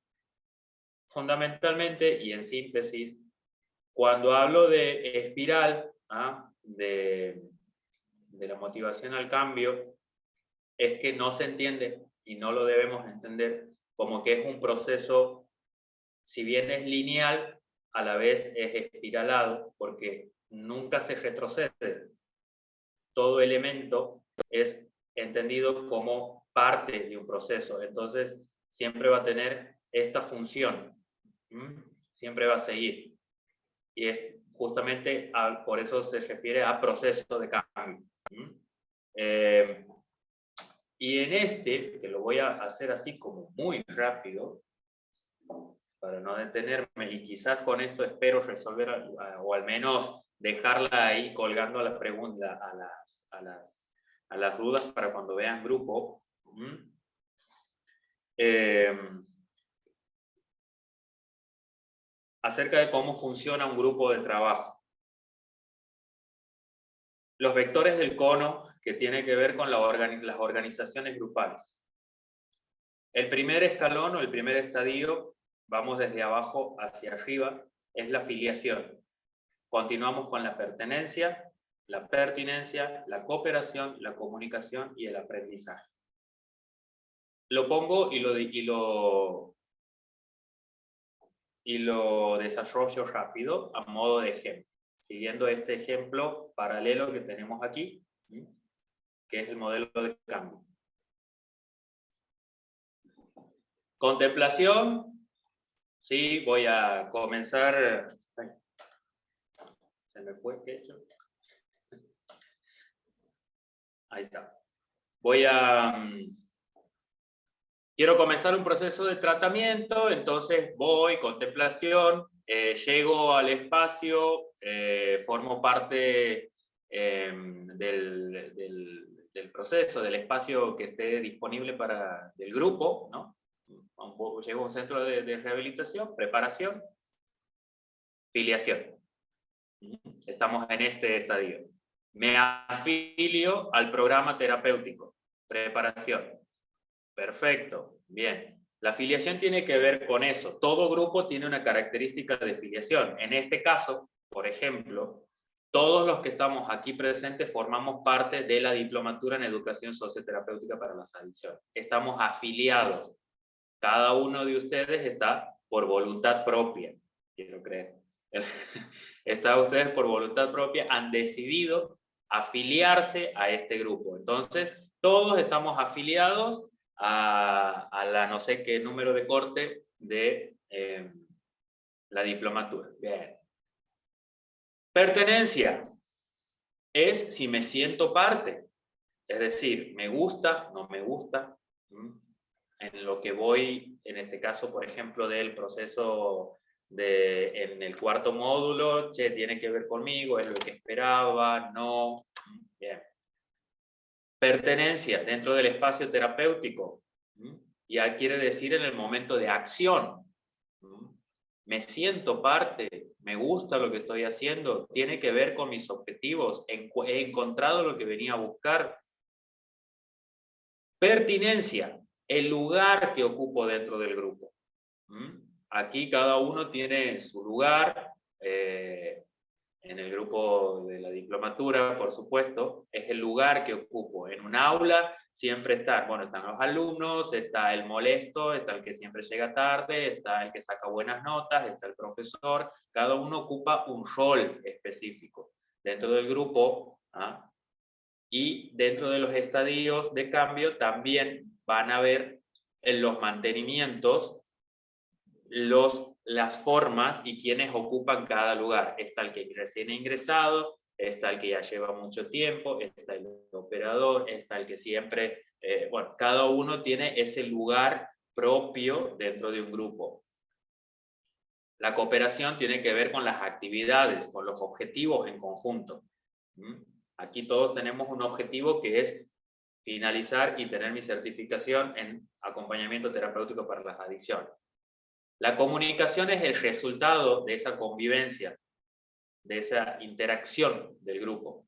[SPEAKER 2] fundamentalmente y en síntesis, cuando hablo de espiral, de la motivación al cambio, es que no se entiende y no lo debemos entender como que es un proceso, si bien es lineal, a la vez es espiralado, porque nunca se retrocede. Todo elemento es entendido como parte de un proceso, entonces siempre va a tener esta función, siempre va a seguir. Y es justamente por eso se refiere a proceso de cambio. Y en este, que lo voy a hacer así como muy rápido, para no detenerme, y quizás con esto espero resolver, o al menos dejarla ahí colgando a la pregunta, a las dudas para cuando vean grupo. acerca de cómo funciona un grupo de trabajo. Los vectores del cono que tiene que ver con las organizaciones grupales. El primer escalón o el primer estadio, vamos desde abajo hacia arriba, es la filiación. Continuamos con la pertenencia, la pertinencia, la cooperación, la comunicación y el aprendizaje. Lo pongo y lo desarrollo rápido a modo de ejemplo, siguiendo este ejemplo paralelo que tenemos aquí, que es el modelo de cambio. Contemplación, sí, voy a comenzar. Se me fue, ¿qué he hecho? Ahí está. Quiero comenzar un proceso de tratamiento, entonces voy, contemplación, llego al espacio, formo parte del proceso, del espacio que esté disponible del grupo, ¿no? Llego a un centro de rehabilitación, preparación, filiación. Estamos en este estadio. Me afilio al programa terapéutico, preparación. Perfecto, bien. La afiliación tiene que ver con eso. Todo grupo tiene una característica de filiación. En este caso, por ejemplo, todos los que estamos aquí presentes formamos parte de la diplomatura en educación socioterapéutica para las adicciones. Estamos afiliados. Cada uno de ustedes está por voluntad propia, quiero creer. Ustedes por voluntad propia han decidido afiliarse a este grupo. Entonces, todos estamos afiliados a la no sé qué número de corte de la diplomatura. Bien. Pertenencia es si me siento parte. Es decir, me gusta, no me gusta. En lo que voy, en este caso, por ejemplo, del proceso en el cuarto módulo, tiene que ver conmigo, es lo que esperaba, no. Bien. Pertenencia dentro del espacio terapéutico. Ya quiere decir en el momento de acción. Me siento parte, me gusta lo que estoy haciendo, tiene que ver con mis objetivos, he encontrado lo que venía a buscar. Pertinencia, el lugar que ocupo dentro del grupo. Aquí cada uno tiene su lugar, en el grupo de la diplomatura, por supuesto, es el lugar que ocupo. En un aula siempre están los alumnos, está el molesto, está el que siempre llega tarde, está el que saca buenas notas, está el profesor, cada uno ocupa un rol específico dentro del grupo, y dentro de los estadios de cambio también van a ver en los mantenimientos las formas y quienes ocupan cada lugar. Está el que recién ha ingresado, está el que ya lleva mucho tiempo, está el operador, está el que siempre, cada uno tiene ese lugar propio dentro de un grupo. La cooperación tiene que ver con las actividades, con los objetivos en conjunto. Aquí todos tenemos un objetivo que es finalizar y tener mi certificación en acompañamiento terapéutico para las adicciones. La comunicación es el resultado de esa convivencia, de esa interacción del grupo.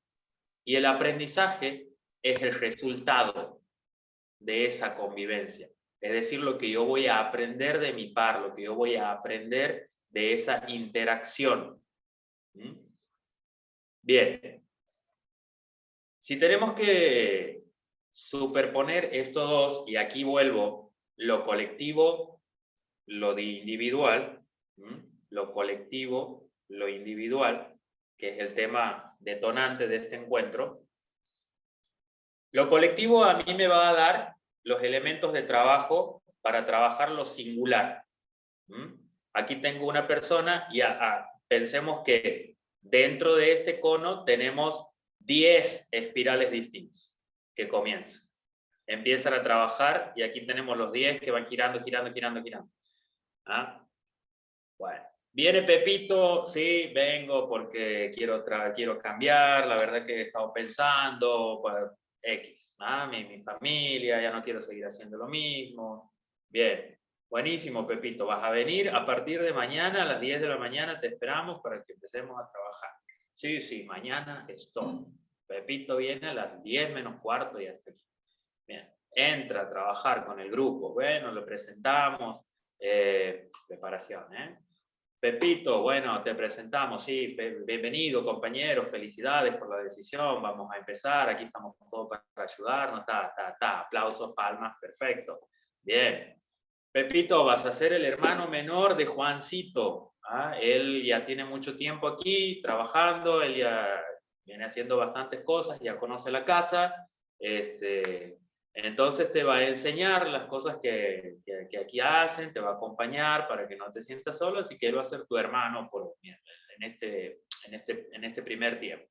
[SPEAKER 2] Y el aprendizaje es el resultado de esa convivencia. Es decir, lo que yo voy a aprender de mi par, lo que yo voy a aprender de esa interacción. Bien. Si tenemos que superponer estos dos, y aquí vuelvo, lo colectivo, lo individual, lo colectivo, lo individual, que es el tema detonante de este encuentro. Lo colectivo a mí me va a dar los elementos de trabajo para trabajar lo singular. Aquí tengo una persona y pensemos que dentro de este cono tenemos 10 espirales distintos que comienzan. Empiezan a trabajar y aquí tenemos los 10 que van girando, girando, girando, girando. Bueno, viene Pepito, sí, vengo porque quiero cambiar, la verdad que he estado pensando, X, mi familia, ya no quiero seguir haciendo lo mismo. Bien, buenísimo, Pepito. Vas a venir a partir de mañana a las 10 de la mañana, te esperamos para que empecemos a trabajar. Sí, sí, mañana estoy. Pepito viene a las 10 menos cuarto y hasta aquí. Bien, entra a trabajar con el grupo. Bueno, lo presentamos. Preparación, ¿eh? Pepito, bueno, te presentamos, sí, bienvenido compañero, felicidades por la decisión, vamos a empezar, aquí estamos todos para ayudarnos, aplausos, palmas, perfecto. Bien. Pepito, vas a ser el hermano menor de Juancito. ¿Ah? Él ya tiene mucho tiempo aquí trabajando, él ya viene haciendo bastantes cosas, ya conoce la casa, entonces te va a enseñar las cosas que aquí hacen, te va a acompañar para que no te sientas solo, así que él va a ser tu hermano en este primer tiempo.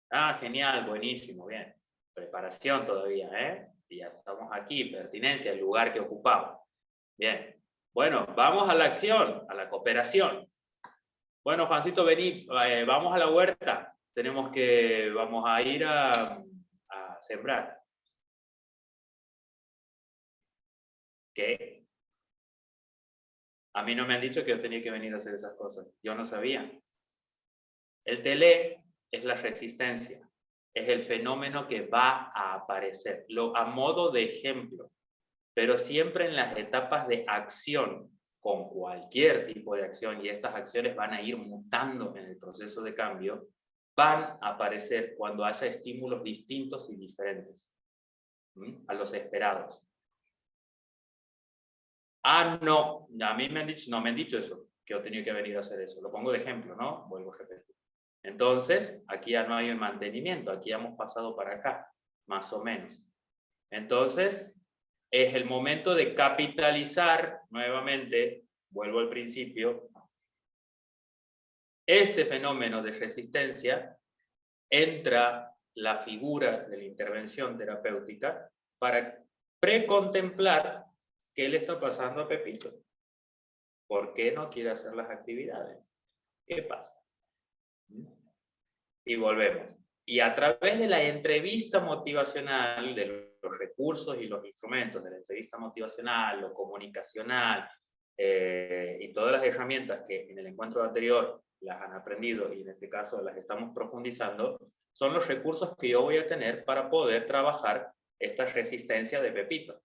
[SPEAKER 2] Ah, genial, buenísimo, bien. Preparación todavía, ¿eh? Y ya estamos aquí, pertinencia, el lugar que ocupaba. Bien. Bueno, vamos a la acción, a la cooperación. Bueno, Juancito, vení, vamos a la huerta. Vamos a ir a sembrar. ¿Qué? A mí no me han dicho que yo tenía que venir a hacer esas cosas. Yo no sabía. El telé es la resistencia. Es el fenómeno que va a aparecer. A modo de ejemplo. Pero siempre en las etapas de acción, con cualquier tipo de acción, y estas acciones van a ir mutando en el proceso de cambio, van a aparecer cuando haya estímulos distintos y diferentes a los esperados. Ah, no, a mí no me han dicho eso, que yo tenía que venir a hacer eso. Lo pongo de ejemplo, ¿no? Vuelvo a repetir. Entonces, aquí ya no hay un mantenimiento, aquí ya hemos pasado para acá, más o menos. Entonces, es el momento de capitalizar nuevamente, vuelvo al principio, este fenómeno de resistencia. Entra la figura de la intervención terapéutica para precontemplar qué le está pasando a Pepito. ¿Por qué no quiere hacer las actividades? ¿Qué pasa? Y volvemos. Y a través de la entrevista motivacional, de los recursos y los instrumentos de la entrevista motivacional, lo comunicacional, y todas las herramientas que en el encuentro anterior las han aprendido y en este caso las estamos profundizando, son los recursos que yo voy a tener para poder trabajar esta resistencia de Pepito.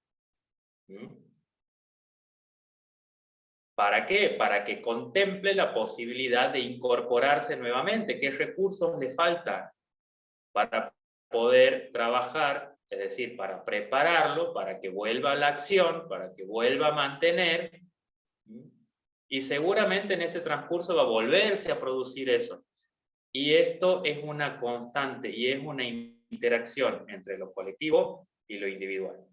[SPEAKER 2] ¿Para qué? Para que contemple la posibilidad de incorporarse nuevamente. ¿Qué recursos le faltan para poder trabajar? Es decir, para prepararlo, para que vuelva a la acción, para que vuelva a mantener. Y seguramente en ese transcurso va a volverse a producir eso. Y esto es una constante y es una interacción entre lo colectivo y lo individual.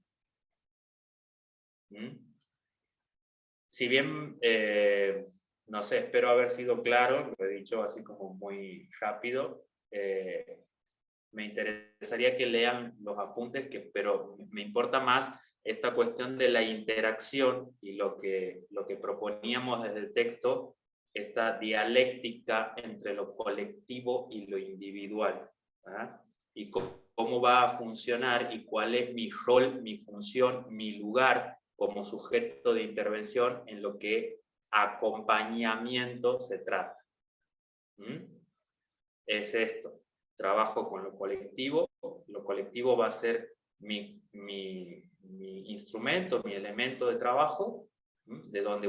[SPEAKER 2] Si bien, no sé, espero haber sido claro, lo he dicho así como muy rápido, me interesaría que lean los apuntes, pero me importa más esta cuestión de la interacción y lo que proponíamos desde el texto, esta dialéctica entre lo colectivo y lo individual. ¿Ah? Y cómo va a funcionar y cuál es mi rol, mi función, mi lugar como sujeto de intervención en lo que acompañamiento se trata. Es esto. Trabajo con lo colectivo va a ser mi instrumento, mi elemento de trabajo, de donde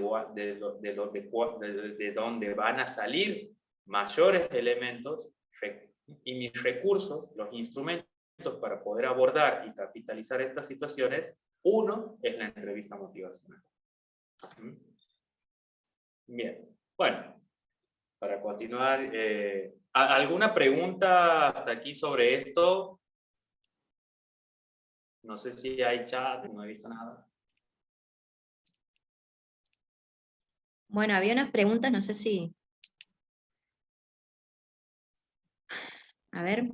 [SPEAKER 2] van a salir mayores elementos, y mis recursos, los instrumentos para poder abordar y capitalizar estas situaciones, uno es la entrevista motivacional. Bien, bueno, para continuar, ¿alguna pregunta hasta aquí sobre esto? No sé si hay chat, no he visto nada.
[SPEAKER 1] Bueno, había unas preguntas, no sé si... A ver.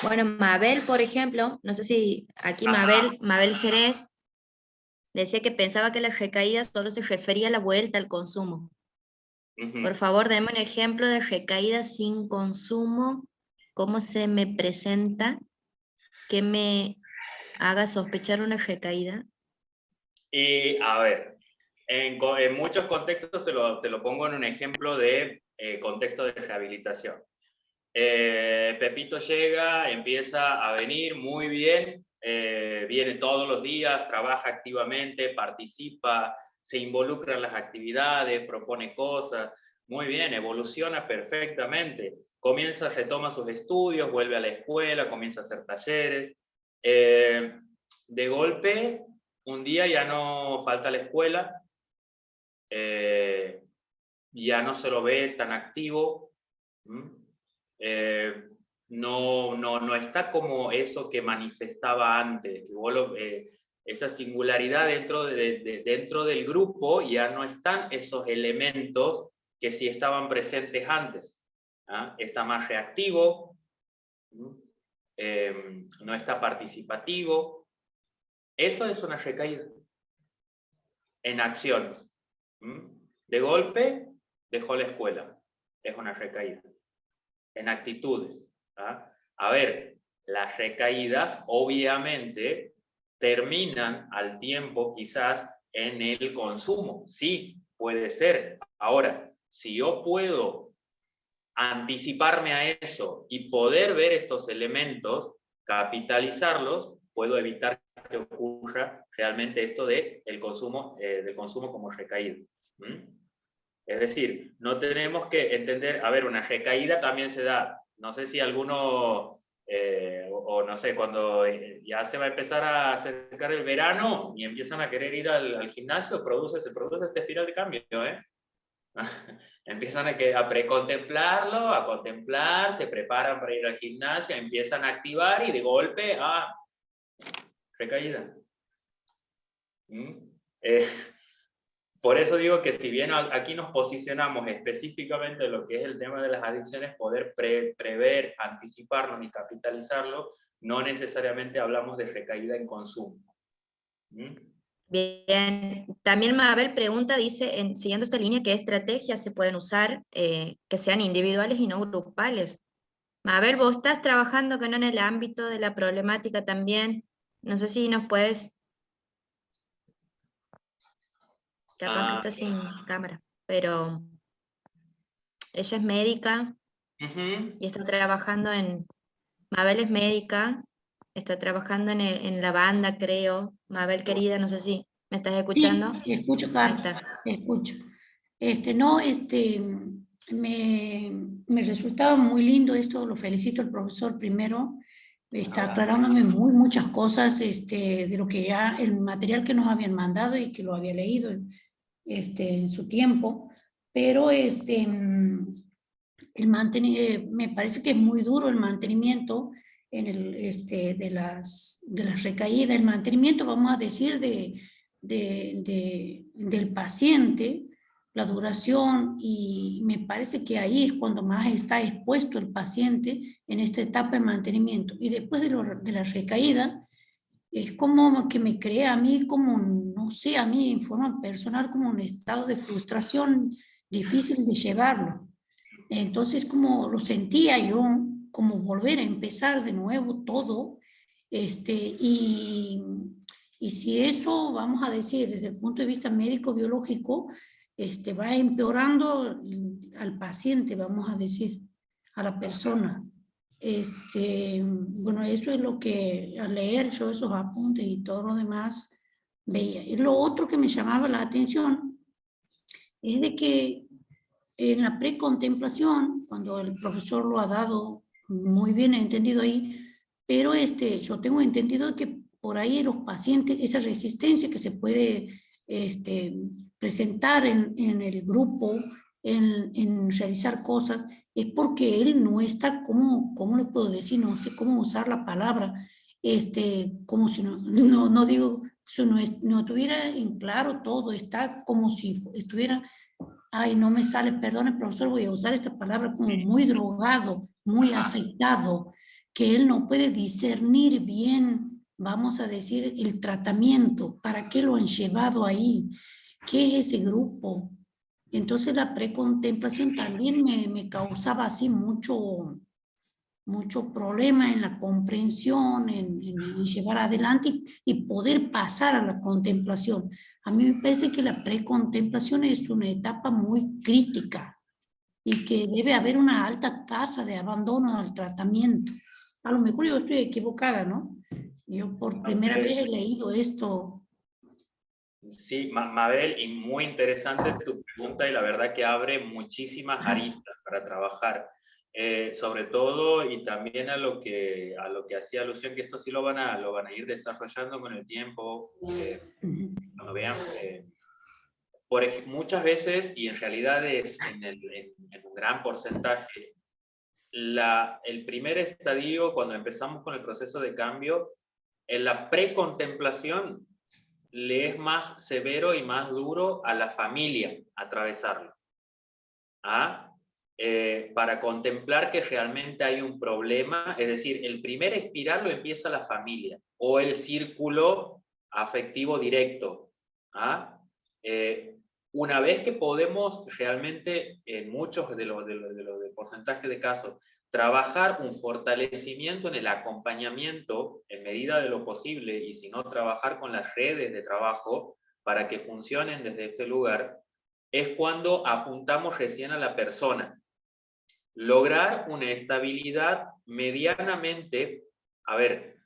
[SPEAKER 1] Bueno, Mabel, por ejemplo, no sé si aquí Mabel Jerez, decía que pensaba que la recaída solo se refería a la vuelta al consumo. Por favor, deme un ejemplo de recaída sin consumo, cómo se me presenta, que me haga sospechar una recaída.
[SPEAKER 2] Y a ver, en muchos contextos te lo pongo en un ejemplo de contexto de rehabilitación. Pepito llega, empieza a venir muy bien, viene todos los días, trabaja activamente, participa, se involucra en las actividades, propone cosas, muy bien, evoluciona perfectamente, retoma sus estudios, vuelve a la escuela, comienza a hacer talleres. De golpe, un día ya no falta a la escuela, ya no se lo ve tan activo, no está como eso que manifestaba antes, esa singularidad dentro del grupo, ya no están esos elementos que sí estaban presentes antes. Está más reactivo, no está participativo. Eso es una recaída en acciones. De golpe dejó la escuela, es una recaída. En actitudes. A ver, las recaídas obviamente terminan al tiempo quizás en el consumo. Sí, puede ser. Ahora, si yo puedo anticiparme a eso y poder ver estos elementos, capitalizarlos, puedo evitar que ocurra realmente esto del consumo como recaída. Es decir, no tenemos que entender, a ver, una recaída también se da, no sé si alguno, o no sé, cuando ya se va a empezar a acercar el verano y empiezan a querer ir al gimnasio, se produce esta espiral de cambio, Empiezan a precontemplarlo, a contemplar, se preparan para ir al gimnasio, empiezan a activar y de golpe, recaída. Por eso digo que si bien aquí nos posicionamos específicamente en lo que es el tema de las adicciones, poder prever, anticiparnos y capitalizarlo, no necesariamente hablamos de recaída en consumo.
[SPEAKER 1] Bien, también Mabel pregunta, dice, siguiendo esta línea, ¿qué estrategias se pueden usar que sean individuales y no grupales? Mabel, vos estás trabajando que no en el ámbito de la problemática también, no sé si nos puedes... Capaz que está sin cámara, pero ella es médica y está trabajando Mabel es médica, está trabajando en la banda, creo. Mabel, querida, no sé si me estás escuchando.
[SPEAKER 9] Sí, escucho, Carlos, escucho. Me resultaba muy lindo esto, lo felicito al profesor primero, está aclarándome muchas cosas de lo que ya, el material que nos habían mandado y que lo había leído en su tiempo, pero me parece que es muy duro el mantenimiento de las recaídas, el mantenimiento, vamos a decir, del paciente, la duración, y me parece que ahí es cuando más está expuesto el paciente en esta etapa de mantenimiento. Y después de la recaída, es como que me crea a mí como, no sé, a mí en forma personal como un estado de frustración difícil de llevarlo. Entonces como lo sentía yo, como volver a empezar de nuevo todo, y si eso, vamos a decir, desde el punto de vista médico-biológico, va empeorando al paciente, vamos a decir, a la persona. Bueno, eso es lo que al leer yo esos apuntes y todo lo demás veía. Y lo otro que me llamaba la atención es de que en la precontemplación, cuando el profesor lo ha dado muy bien entendido ahí, pero yo tengo entendido que por ahí los pacientes, esa resistencia que se puede presentar en el grupo, en realizar cosas, es porque él no está, ¿cómo le puedo decir? No sé cómo usar la palabra, como si no digo, si no tuviera en claro todo, está como si estuviera, ay, no me sale, perdone, profesor, voy a usar esta palabra, como muy drogado, muy afectado, que él no puede discernir bien, vamos a decir, el tratamiento, para qué lo han llevado ahí, qué es ese grupo. Entonces la precontemplación también me causaba así mucho mucho problema en la comprensión, en llevar adelante y poder pasar a la contemplación. A mí me parece que la precontemplación es una etapa muy crítica y que debe haber una alta tasa de abandono al tratamiento. A lo mejor yo estoy equivocada, ¿no? Yo por primera vez he leído esto.
[SPEAKER 2] Sí, Mabel, y muy interesante tu pregunta y la verdad que abre muchísimas aristas para trabajar. Sobre todo, y también a lo que hacía alusión, que esto sí lo van a ir desarrollando con el tiempo, cuando vean, muchas veces, y en realidad es en un gran porcentaje, el primer estadio, cuando empezamos con el proceso de cambio, en la precontemplación, le es más severo y más duro a la familia atravesarlo. Para contemplar que realmente hay un problema, es decir, el primer espiral lo empieza la familia o el círculo afectivo directo. Una vez que podemos realmente, en muchos de los porcentajes de casos, trabajar un fortalecimiento en el acompañamiento en medida de lo posible, y si no, trabajar con las redes de trabajo para que funcionen desde este lugar, es cuando apuntamos recién a la persona. Lograr una estabilidad medianamente, a ver,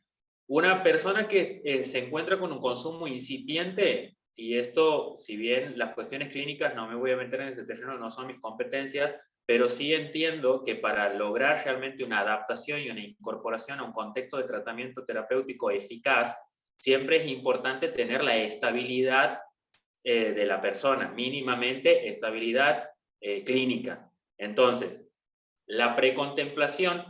[SPEAKER 2] una persona que se encuentra con un consumo incipiente, y esto, si bien las cuestiones clínicas no me voy a meter en ese terreno, no son mis competencias, pero sí entiendo que para lograr realmente una adaptación y una incorporación a un contexto de tratamiento terapéutico eficaz, siempre es importante tener la estabilidad de la persona, mínimamente estabilidad clínica. Entonces, la precontemplación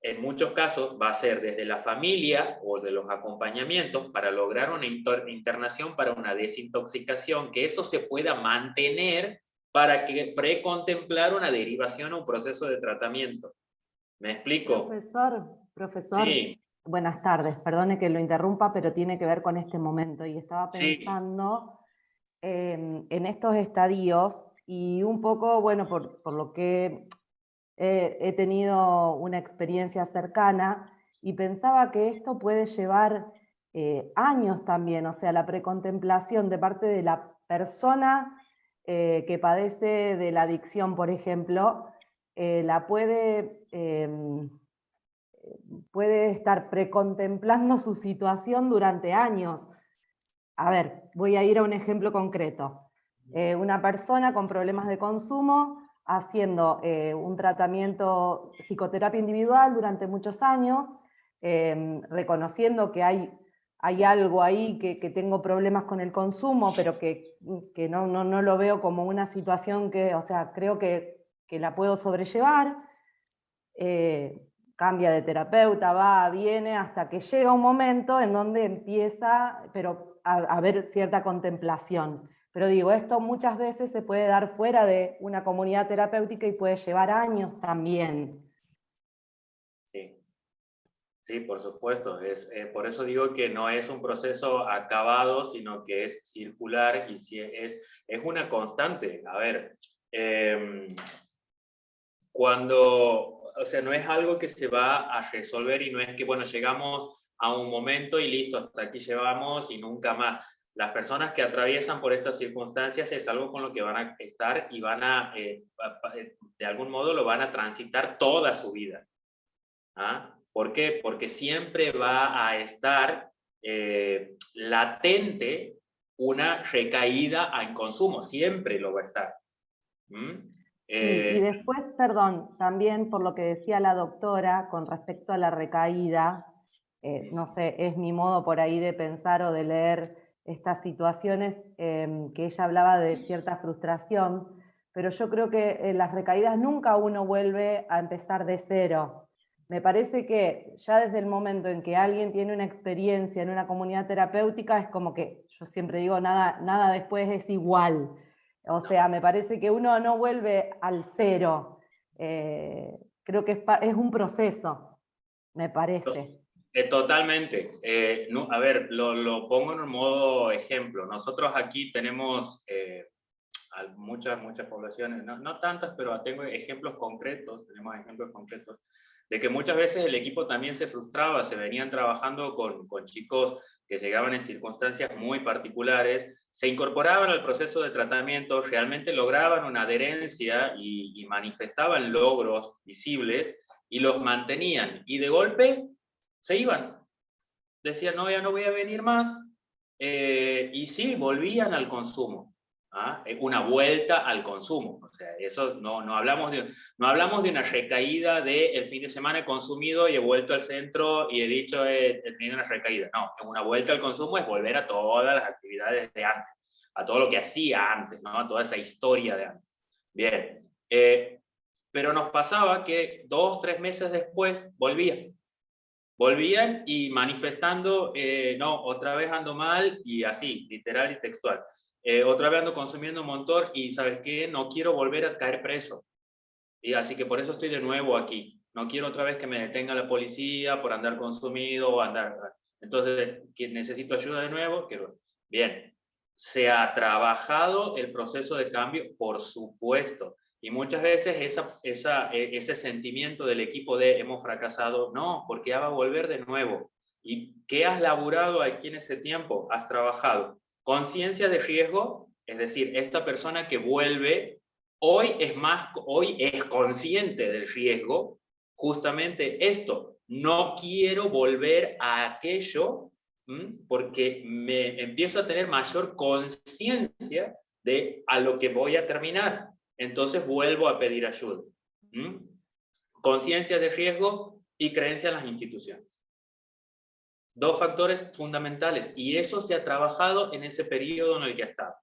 [SPEAKER 2] en muchos casos va a ser desde la familia o de los acompañamientos para lograr una internación para una desintoxicación, que eso se pueda mantener para que precontemplar una derivación a un proceso de tratamiento. ¿Me explico?
[SPEAKER 10] Profesor,
[SPEAKER 2] Sí.
[SPEAKER 10] buenas tardes, perdone que lo interrumpa, pero tiene que ver con este momento y estaba pensando en estos estadios y un poco, bueno, por lo que he tenido una experiencia cercana y pensaba que esto puede llevar años también, o sea, la precontemplación de parte de la persona que padece de la adicción, por ejemplo, puede estar precontemplando su situación durante años. A ver, voy a ir a un ejemplo concreto. Una persona con problemas de consumo haciendo un tratamiento psicoterapia individual durante muchos años, reconociendo que hay algo ahí, que tengo problemas con el consumo, pero que no lo veo como una situación que, o sea, creo que la puedo sobrellevar. Cambia de terapeuta, va, viene, hasta que llega un momento en donde empieza a haber cierta contemplación. Pero digo, esto muchas veces se puede dar fuera de una comunidad terapéutica y puede llevar años también.
[SPEAKER 2] Sí, sí, por supuesto. Por eso digo que no es un proceso acabado, sino que es circular y sí, es una constante. A ver, o sea, no es algo que se va a resolver y no es que, bueno, llegamos a un momento y listo, hasta aquí llevamos y nunca más. Las personas que atraviesan por estas circunstancias es algo con lo que van a estar y van de algún modo lo van a transitar toda su vida. ¿Por qué? Porque siempre va a estar latente una recaída en consumo, siempre lo va a estar.
[SPEAKER 10] Sí, y después, perdón, también por lo que decía la doctora con respecto a la recaída, no sé, es mi modo por ahí de pensar o de leer estas situaciones, que ella hablaba de cierta frustración, pero yo creo que las recaídas nunca uno vuelve a empezar de cero. Me parece que ya desde el momento en que alguien tiene una experiencia en una comunidad terapéutica, es como que, yo siempre digo, nada después es igual. O sea, me parece que uno no vuelve al cero. Creo que es un proceso, me parece.
[SPEAKER 2] Totalmente. A ver, lo pongo en un modo ejemplo. Nosotros aquí tenemos muchas poblaciones, no tantas, pero tengo ejemplos concretos, tenemos ejemplos concretos de que muchas veces el equipo también se frustraba, se venían trabajando con chicos que llegaban en circunstancias muy particulares, se incorporaban al proceso de tratamiento, realmente lograban una adherencia y manifestaban logros visibles y los mantenían, y de golpe se iban. Decían, no, ya no voy a venir más, y sí, volvían al consumo. ¿Ah? Una vuelta al consumo. O sea, eso no hablamos de una recaída de el fin de semana he consumido y he vuelto al centro y he dicho he tenido una recaída. No, una vuelta al consumo es volver a todas las actividades de antes, a todo lo que hacía antes, ¿no? A toda esa historia de antes. Bien, pero nos pasaba que 2 o 3 meses después volvían y manifestando, no, otra vez ando mal, y así, literal y textual. Otra vez ando consumiendo un montón y ¿sabes qué? No quiero volver a caer preso. Y así que por eso estoy de nuevo aquí. No quiero otra vez que me detenga la policía por andar consumido o andar... Entonces, necesito ayuda de nuevo. Bien, ¿se ha trabajado el proceso de cambio? Por supuesto. Y muchas veces ese sentimiento del equipo de hemos fracasado, no, porque ya va a volver de nuevo. ¿Y qué has laburado aquí en ese tiempo? Has trabajado conciencia de riesgo, es decir, esta persona que vuelve hoy es consciente del riesgo, justamente esto, no quiero volver a aquello, porque me empiezo a tener mayor conciencia de a lo que voy a terminar, entonces vuelvo a pedir ayuda. Conciencia de riesgo y creencia en las instituciones. 2 factores fundamentales, y eso se ha trabajado en ese periodo en el que ha estado.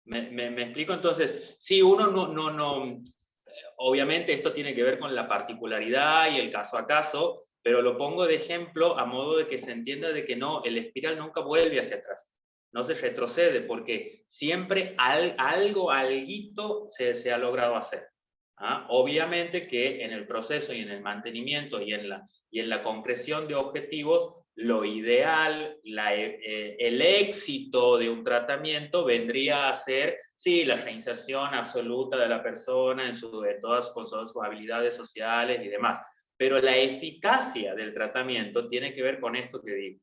[SPEAKER 2] ¿Me explico? Entonces, si uno obviamente esto tiene que ver con la particularidad y el caso a caso, pero lo pongo de ejemplo a modo de que se entienda de que no, el espiral nunca vuelve hacia atrás, no se retrocede, porque siempre alguito se ha logrado hacer. ¿Ah? Obviamente que en el proceso y en el mantenimiento y en la concreción de objetivos, lo ideal, el éxito de un tratamiento vendría a ser, sí, la reinserción absoluta de la persona con todas sus habilidades sociales y demás. Pero la eficacia del tratamiento tiene que ver con esto que digo.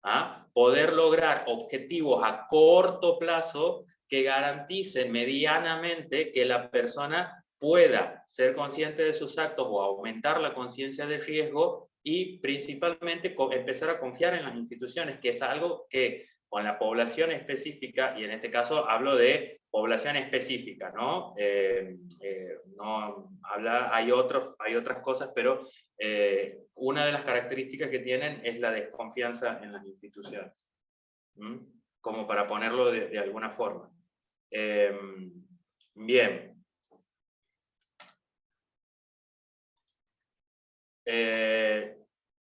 [SPEAKER 2] ¿Ah? Poder lograr objetivos a corto plazo que garanticen medianamente que la persona pueda ser consciente de sus actos o aumentar la conciencia de riesgo y principalmente empezar a confiar en las instituciones, que es algo que con la población específica, y en este caso hablo de población específica, ¿no? Hay otras cosas, pero una de las características que tienen es la desconfianza en las instituciones, como para ponerlo de alguna forma. Bien.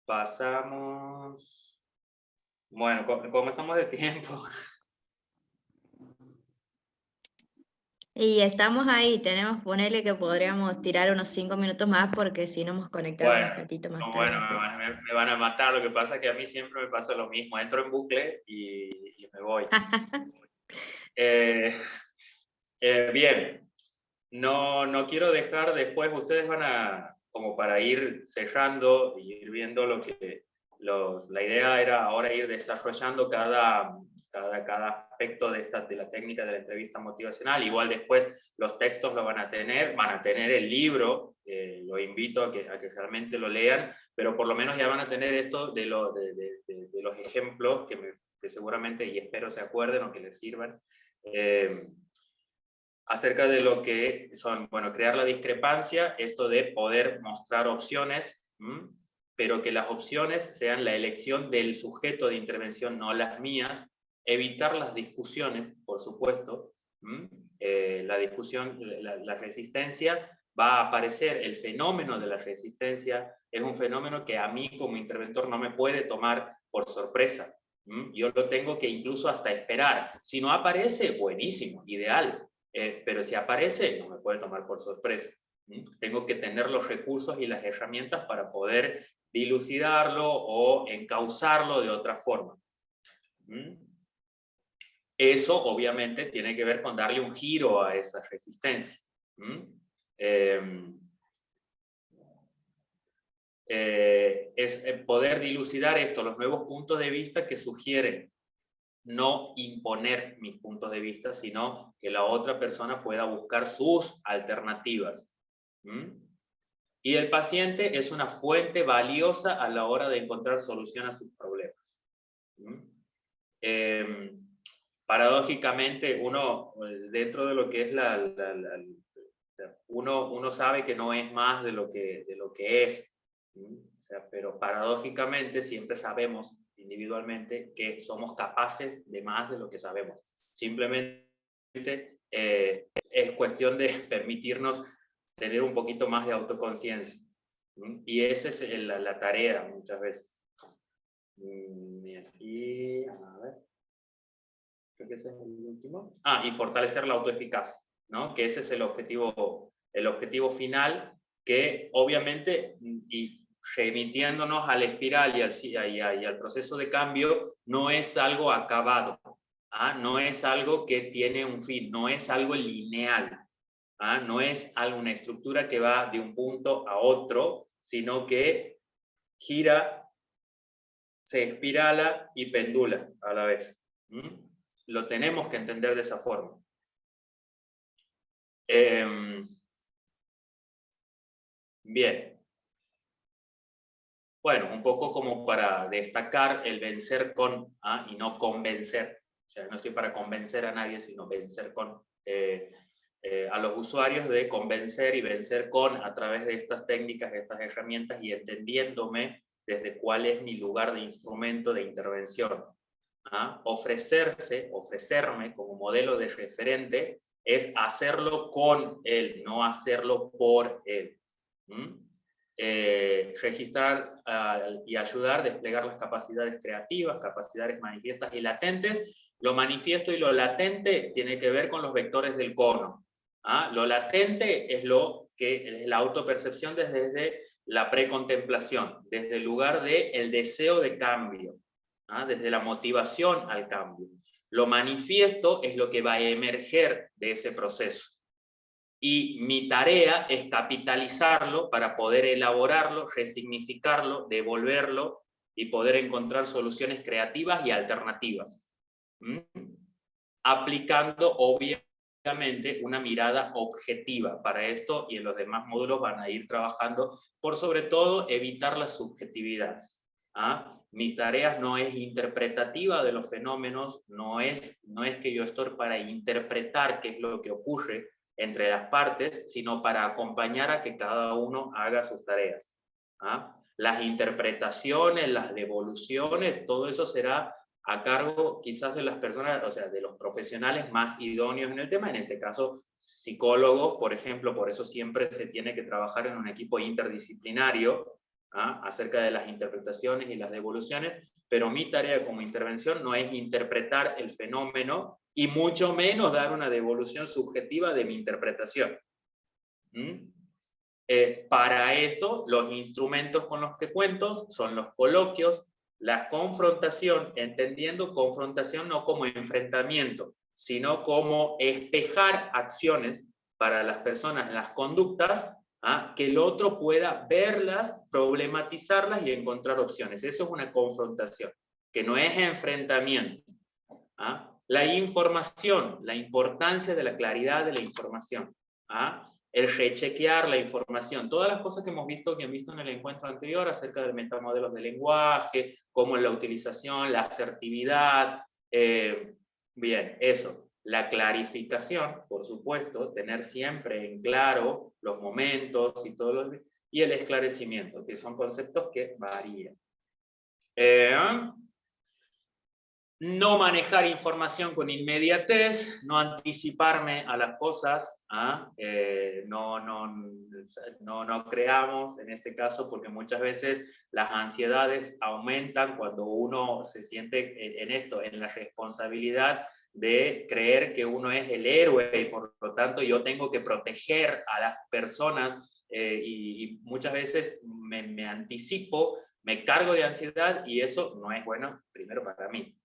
[SPEAKER 2] Pasamos. Bueno, ¿cómo estamos de tiempo?
[SPEAKER 1] Y estamos ahí, ponerle que podríamos tirar unos 5 minutos más porque si no hemos conectado un ratito más tarde.
[SPEAKER 2] Bueno, me van a matar, lo que pasa es que a mí siempre me pasa lo mismo, entro en bucle y me voy. Bien, no quiero dejar después, ustedes van a, como para ir cerrando y ir viendo la idea era ahora ir desarrollando cada aspecto de la técnica de la entrevista motivacional. Igual después los textos lo van a tener el libro, lo invito a que realmente lo lean, pero por lo menos ya van a tener esto de los ejemplos que seguramente y espero se acuerden o que les sirvan. Acerca de lo que son, bueno, crear la discrepancia, esto de poder mostrar opciones, pero que las opciones sean la elección del sujeto de intervención, no las mías, evitar las discusiones, por supuesto, la discusión, la resistencia, va a aparecer, el fenómeno de la resistencia es un fenómeno que a mí como interventor no me puede tomar por sorpresa, yo lo tengo que incluso hasta esperar, si no aparece, buenísimo, ideal, pero si aparece, no me puede tomar por sorpresa. Tengo que tener los recursos y las herramientas para poder dilucidarlo o encauzarlo de otra forma. Eso obviamente tiene que ver con darle un giro a esa resistencia. es poder dilucidar esto, los nuevos puntos de vista que sugieren. No imponer mis puntos de vista, sino que la otra persona pueda buscar sus alternativas. Y el paciente es una fuente valiosa a la hora de encontrar solución a sus problemas. Paradójicamente, uno, dentro de lo que es uno sabe que no es más de lo que es, o sea, pero paradójicamente siempre sabemos individualmente que somos capaces de más de lo que sabemos. Simplemente es cuestión de permitirnos tener un poquito más de autoconciencia. Y esa es la tarea muchas veces. Y a ver, creo que ese es el último. Y fortalecer la autoeficacia, ¿no? Que ese es el objetivo final, que obviamente, y remitiéndonos a la espiral y al proceso de cambio, no es algo acabado, no es algo que tiene un fin, no es algo lineal, no es una estructura que va de un punto a otro, sino que gira, se espirala y pendula a la vez. Lo tenemos que entender de esa forma. Bien. Bueno, un poco como para destacar el vencer con, y no convencer. O sea, no estoy para convencer a nadie, sino vencer con a los usuarios, de convencer y vencer con, a través de estas técnicas, estas herramientas, y entendiéndome desde cuál es mi lugar de instrumento de intervención. Ofrecerme como modelo de referente es hacerlo con él, no hacerlo por él. Registrar y ayudar a desplegar las capacidades creativas, capacidades manifiestas y latentes. Lo manifiesto y lo latente tiene que ver con los vectores del cono. Lo latente es lo que es la autopercepción desde la precontemplación, desde el lugar del deseo de cambio, desde la motivación al cambio. Lo manifiesto es lo que va a emerger de ese proceso. Y mi tarea es capitalizarlo para poder elaborarlo, resignificarlo, devolverlo y poder encontrar soluciones creativas y alternativas. Aplicando, obviamente, una mirada objetiva. Para esto y en los demás módulos van a ir trabajando por, sobre todo, evitar las subjetividades. Mi tarea no es interpretativa de los fenómenos, no es que yo estoy para interpretar qué es lo que ocurre entre las partes, sino para acompañar a que cada uno haga sus tareas. Las interpretaciones, las devoluciones, todo eso será a cargo quizás de las personas, o sea, de los profesionales más idóneos en el tema, en este caso psicólogos, por ejemplo. Por eso siempre se tiene que trabajar en un equipo interdisciplinario acerca de las interpretaciones y las devoluciones, pero mi tarea como intervención no es interpretar el fenómeno, y mucho menos dar una devolución subjetiva de mi interpretación. Para esto, los instrumentos con los que cuento son los coloquios, la confrontación, entendiendo confrontación no como enfrentamiento, sino como espejar acciones para las personas, las conductas, que el otro pueda verlas, problematizarlas y encontrar opciones. Eso es una confrontación, que no es enfrentamiento. La información, la importancia de la claridad de la información, el rechequear la información, todas las cosas que hemos visto, en el encuentro anterior acerca de metamodelos de lenguaje, como la utilización, la asertividad, bien, eso, la clarificación, por supuesto, tener siempre en claro los momentos y y el esclarecimiento, que son conceptos que varían. No manejar información con inmediatez, no anticiparme a las cosas, no creamos en ese caso, porque muchas veces las ansiedades aumentan cuando uno se siente en la responsabilidad de creer que uno es el héroe y por lo tanto yo tengo que proteger a las personas, y muchas veces me anticipo, me cargo de ansiedad, y eso no es bueno, primero para mí.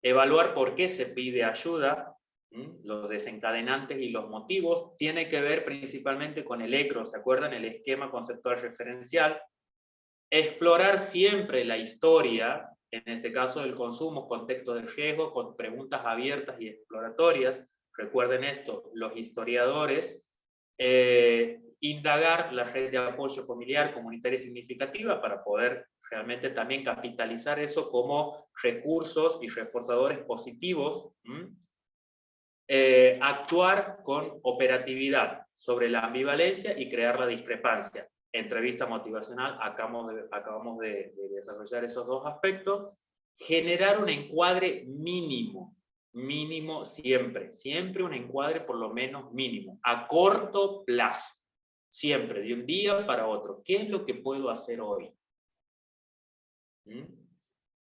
[SPEAKER 2] Evaluar por qué se pide ayuda, Los desencadenantes y los motivos, tiene que ver principalmente con el ECRO, ¿se acuerdan? El esquema conceptual referencial. Explorar siempre la historia, en este caso del consumo, contexto de riesgo, con preguntas abiertas y exploratorias. Recuerden esto, los historiadores, indagar la red de apoyo familiar, comunitaria y significativa para poder realmente también capitalizar eso como recursos y reforzadores positivos. Actuar con operatividad sobre la ambivalencia y crear la discrepancia. Entrevista motivacional, acabamos de desarrollar esos dos aspectos. Generar un encuadre mínimo siempre, siempre un encuadre por lo menos mínimo, a corto plazo, siempre, de un día para otro. ¿Qué es lo que puedo hacer hoy?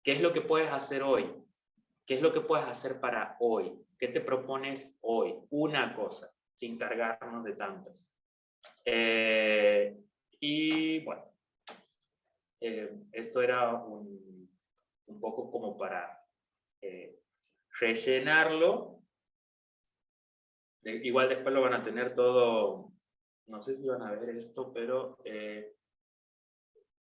[SPEAKER 2] ¿Qué es lo que puedes hacer hoy? ¿Qué es lo que puedes hacer para hoy? ¿Qué te propones hoy? Una cosa, sin cargarnos de tantas. Y bueno, esto era un poco como para rellenarlo. Igual después lo van a tener todo, no sé si van a ver esto, pero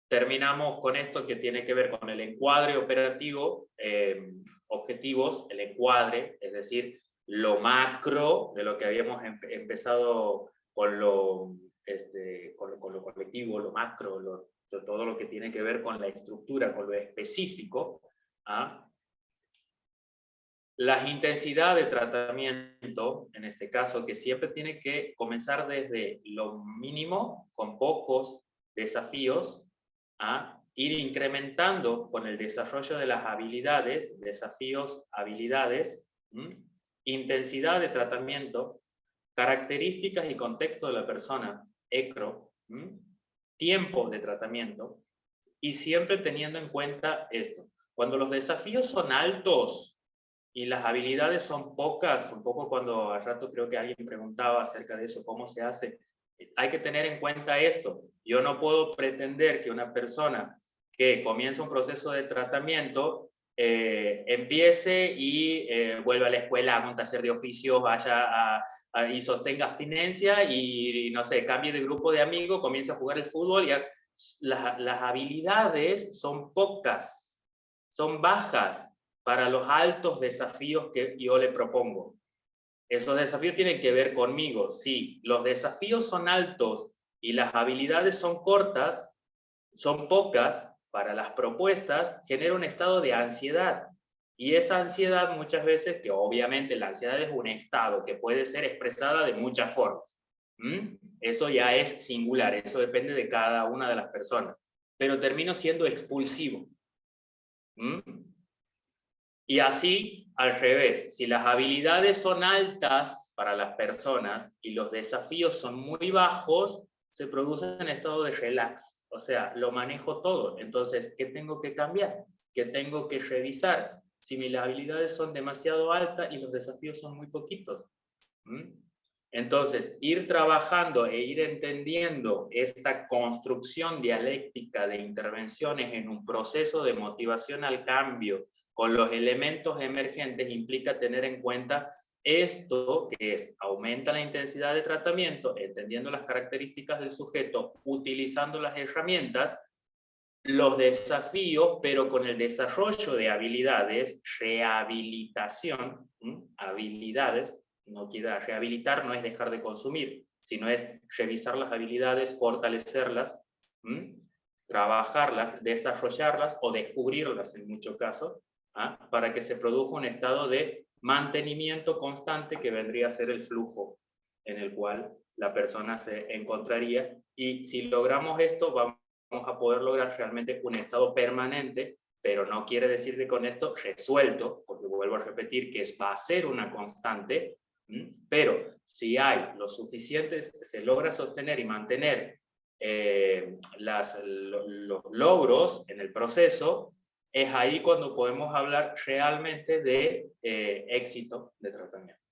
[SPEAKER 2] terminamos con esto que tiene que ver con el encuadre operativo, objetivos, el encuadre, es decir, lo macro de lo que habíamos empezado con lo colectivo, lo macro, todo lo que tiene que ver con la estructura, con lo específico. La intensidad de tratamiento, en este caso, que siempre tiene que comenzar desde lo mínimo, con pocos desafíos, a ir incrementando con el desarrollo de las habilidades, desafíos, habilidades, intensidad de tratamiento, características y contexto de la persona, ECRO, tiempo de tratamiento, y siempre teniendo en cuenta esto. Cuando los desafíos son altos y las habilidades son pocas, un poco cuando al rato creo que alguien preguntaba acerca de eso, cómo se hace, hay que tener en cuenta esto. Yo no puedo pretender que una persona que comienza un proceso de tratamiento empiece y vuelva a la escuela, haga un taller de oficios, vaya y sostenga abstinencia y, no sé, cambie de grupo de amigos, comience a jugar el fútbol. Las habilidades son pocas, son bajas para los altos desafíos que yo le propongo. Esos desafíos tienen que ver conmigo. Si los desafíos son altos y las habilidades son cortas, son pocas, para las propuestas genera un estado de ansiedad. Y esa ansiedad muchas veces, que obviamente la ansiedad es un estado que puede ser expresada de muchas formas. Eso ya es singular, eso depende de cada una de las personas. Pero termino siendo expulsivo. Y así, al revés, si las habilidades son altas para las personas y los desafíos son muy bajos, se produce un estado de relax. O sea, lo manejo todo. Entonces, ¿qué tengo que cambiar? ¿Qué tengo que revisar? Si mis habilidades son demasiado altas y los desafíos son muy poquitos. Entonces, ir trabajando e ir entendiendo esta construcción dialéctica de intervenciones en un proceso de motivación al cambio con los elementos emergentes implica tener en cuenta esto, que es, aumenta la intensidad de tratamiento, entendiendo las características del sujeto, utilizando las herramientas, los desafíos, pero con el desarrollo de habilidades, rehabilitación, habilidades, no quiera rehabilitar, no es dejar de consumir, sino es revisar las habilidades, fortalecerlas, trabajarlas, desarrollarlas o descubrirlas en muchos casos, para que se produzca un estado de mantenimiento constante que vendría a ser el flujo en el cual la persona se encontraría. Y si logramos esto, vamos a poder lograr realmente un estado permanente, pero no quiere decir que con esto resuelto, porque vuelvo a repetir que va a ser una constante, pero si hay lo suficientes, se logra sostener y mantener los logros en el proceso, es ahí cuando podemos hablar realmente de éxito de tratamiento.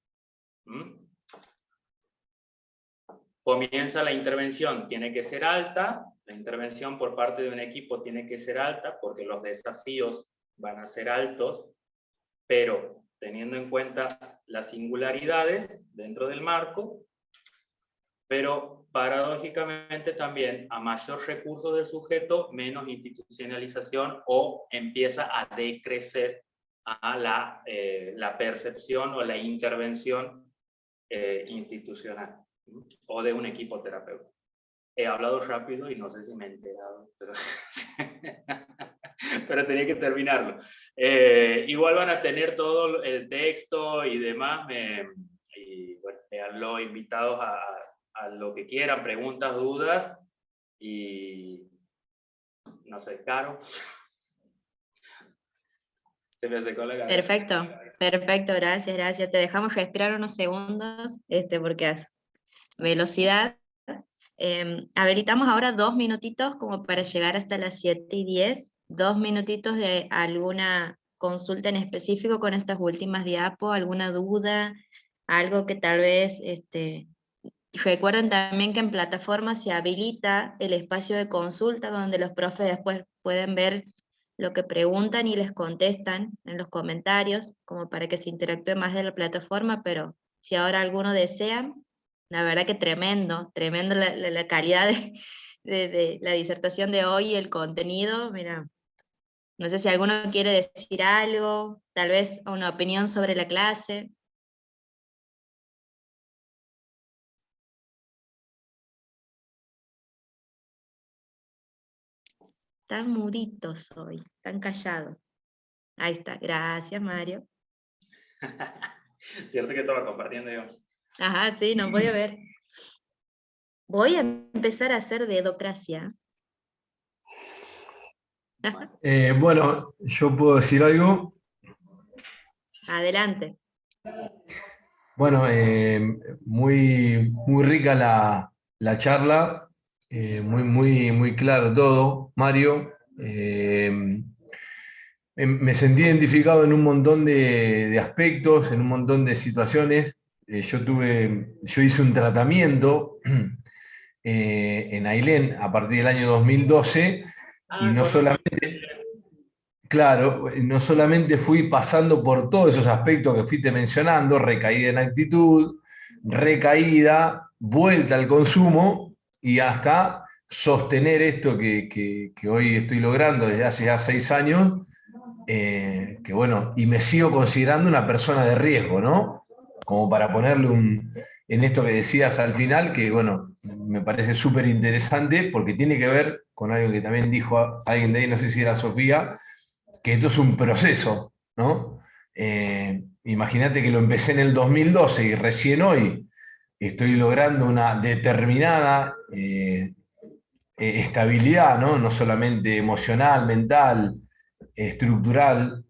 [SPEAKER 2] Comienza la intervención, tiene que ser alta, la intervención por parte de un equipo tiene que ser alta porque los desafíos van a ser altos, pero teniendo en cuenta las singularidades dentro del marco, pero paradójicamente también a mayor recurso del sujeto, menos institucionalización o empieza a decrecer a la percepción o la intervención institucional o de un equipo terapéutico. He hablado rápido y no sé si me he enterado, pero tenía que terminarlo. Igual van a tener todo el texto y demás, y bueno, véanlo, invitados a lo que quieran, preguntas, dudas, y no sé, Caro. Se me secó la garganta.
[SPEAKER 1] Perfecto, perfecto, gracias, gracias. Te dejamos respirar unos segundos, porque es velocidad. Habilitamos ahora 2 minutitos como para llegar hasta las 7:10, 2 minutitos de alguna consulta en específico con estas últimas diapos, alguna duda, algo que tal vez, recuerden también que en plataforma se habilita el espacio de consulta donde los profes después pueden ver lo que preguntan y les contestan en los comentarios, como para que se interactúe más de la plataforma, pero si ahora alguno desea, la verdad que tremendo la calidad de la disertación de hoy y el contenido. Mira, no sé si alguno quiere decir algo, tal vez una opinión sobre la clase. Tan muditos hoy, tan callados. Ahí está, gracias Mario.
[SPEAKER 2] Cierto que estaba compartiendo yo.
[SPEAKER 1] Ajá, sí, no podía ver. Voy a empezar a hacer dedocracia.
[SPEAKER 11] Bueno, yo puedo decir algo.
[SPEAKER 1] Adelante.
[SPEAKER 11] Bueno, muy rica la charla, muy claro todo, Mario. Me sentí identificado en un montón de aspectos, en un montón de situaciones. Yo hice un tratamiento en Ailén a partir del año 2012 y no solamente... Claro, no solamente fui pasando por todos esos aspectos que fuiste mencionando, recaída en actitud, recaída, vuelta al consumo y hasta sostener esto que hoy estoy logrando desde hace ya 6 años, que bueno, y me sigo considerando una persona de riesgo, ¿no? Como para ponerle en esto que decías al final, que bueno, me parece súper interesante porque tiene que ver con algo que también dijo alguien de ahí, no sé si era Sofía, que esto es un proceso, ¿no? Imagínate que lo empecé en el 2012 y recién hoy estoy logrando una determinada estabilidad, ¿no? No solamente emocional, mental, estructural.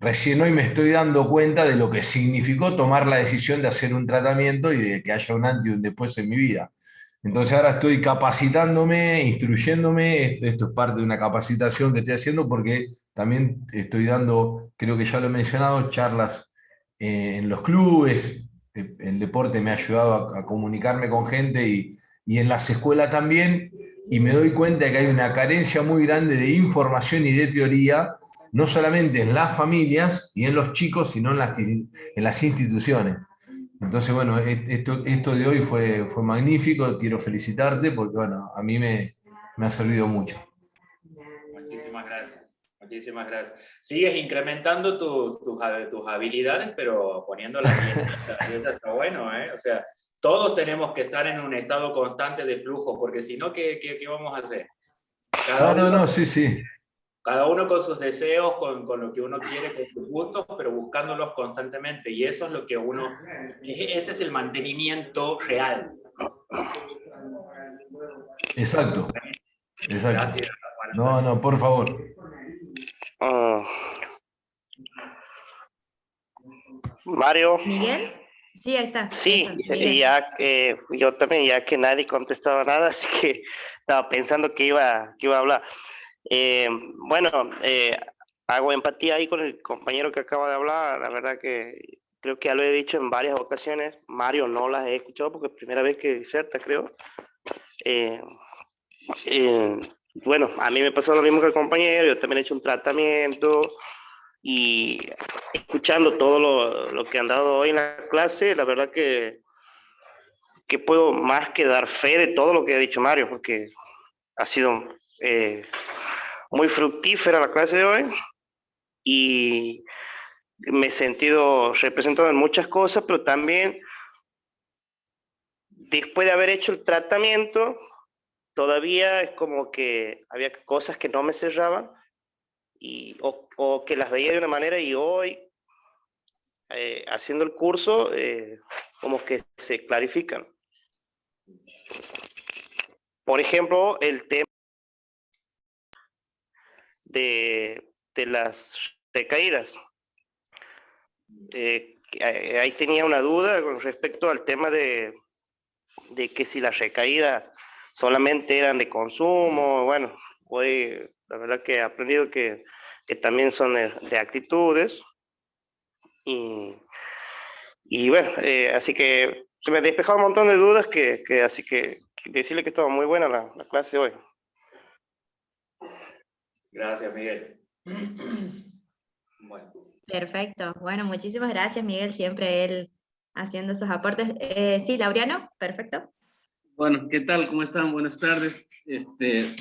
[SPEAKER 11] Recién hoy me estoy dando cuenta de lo que significó tomar la decisión de hacer un tratamiento y de que haya un antes y un después en mi vida. Entonces ahora estoy capacitándome, instruyéndome, esto es parte de una capacitación que estoy haciendo porque también estoy dando, creo que ya lo he mencionado, charlas en los clubes, el deporte me ha ayudado a comunicarme con gente y en las escuelas también, y me doy cuenta de que hay una carencia muy grande de información y de teoría, no solamente en las familias y en los chicos, sino en las instituciones. Entonces, bueno, esto de hoy fue magnífico, quiero felicitarte porque, bueno, a mí me ha servido mucho.
[SPEAKER 2] Muchísimas gracias, muchísimas gracias. Sigues incrementando tus habilidades, pero poniéndolas bien, y eso está bueno, ¿eh? O sea, todos tenemos que estar en un estado constante de flujo, porque si no, ¿qué vamos a hacer?
[SPEAKER 11] Sí.
[SPEAKER 2] Cada uno con sus deseos, con lo que uno quiere, con sus gustos, pero buscándolos constantemente. Y eso es lo que ese es el mantenimiento real.
[SPEAKER 11] Exacto.
[SPEAKER 2] Gracias.
[SPEAKER 11] No, por favor.
[SPEAKER 7] Mario.
[SPEAKER 1] ¿Miguel? Sí, ahí está.
[SPEAKER 7] Sí,
[SPEAKER 1] Miguel.
[SPEAKER 7] ya que yo también, ya que nadie contestaba nada, así que estaba pensando que iba a hablar. Hago empatía ahí con el compañero que acaba de hablar. La verdad que creo que ya lo he dicho en varias ocasiones. Mario no las he escuchado porque es primera vez que diserta, creo. Bueno, a mí me pasó lo mismo que el compañero. Yo también he hecho un tratamiento y escuché escuchando todo lo que han dado hoy en la clase, la verdad que puedo más que dar fe de todo lo que ha dicho Mario, porque ha sido muy fructífera la clase de hoy y me he sentido representado en muchas cosas, pero también después de haber hecho el tratamiento, todavía es como que había cosas que no me cerraban o que las veía de una manera y hoy, haciendo el curso, como que se clarifican. Por ejemplo, el tema de las recaídas. Ahí tenía una duda con respecto al tema de que si las recaídas solamente eran de consumo. Bueno, hoy la verdad que he aprendido que también son de actitudes y bueno, así que se me despejado un montón de dudas así que decirle que estaba muy buena la clase hoy.
[SPEAKER 2] Gracias, Miguel. Bueno.
[SPEAKER 1] Perfecto. Bueno, muchísimas gracias, Miguel, siempre él haciendo esos aportes. Sí, Laureano, perfecto.
[SPEAKER 12] Bueno, ¿qué tal? ¿Cómo están? Buenas tardes.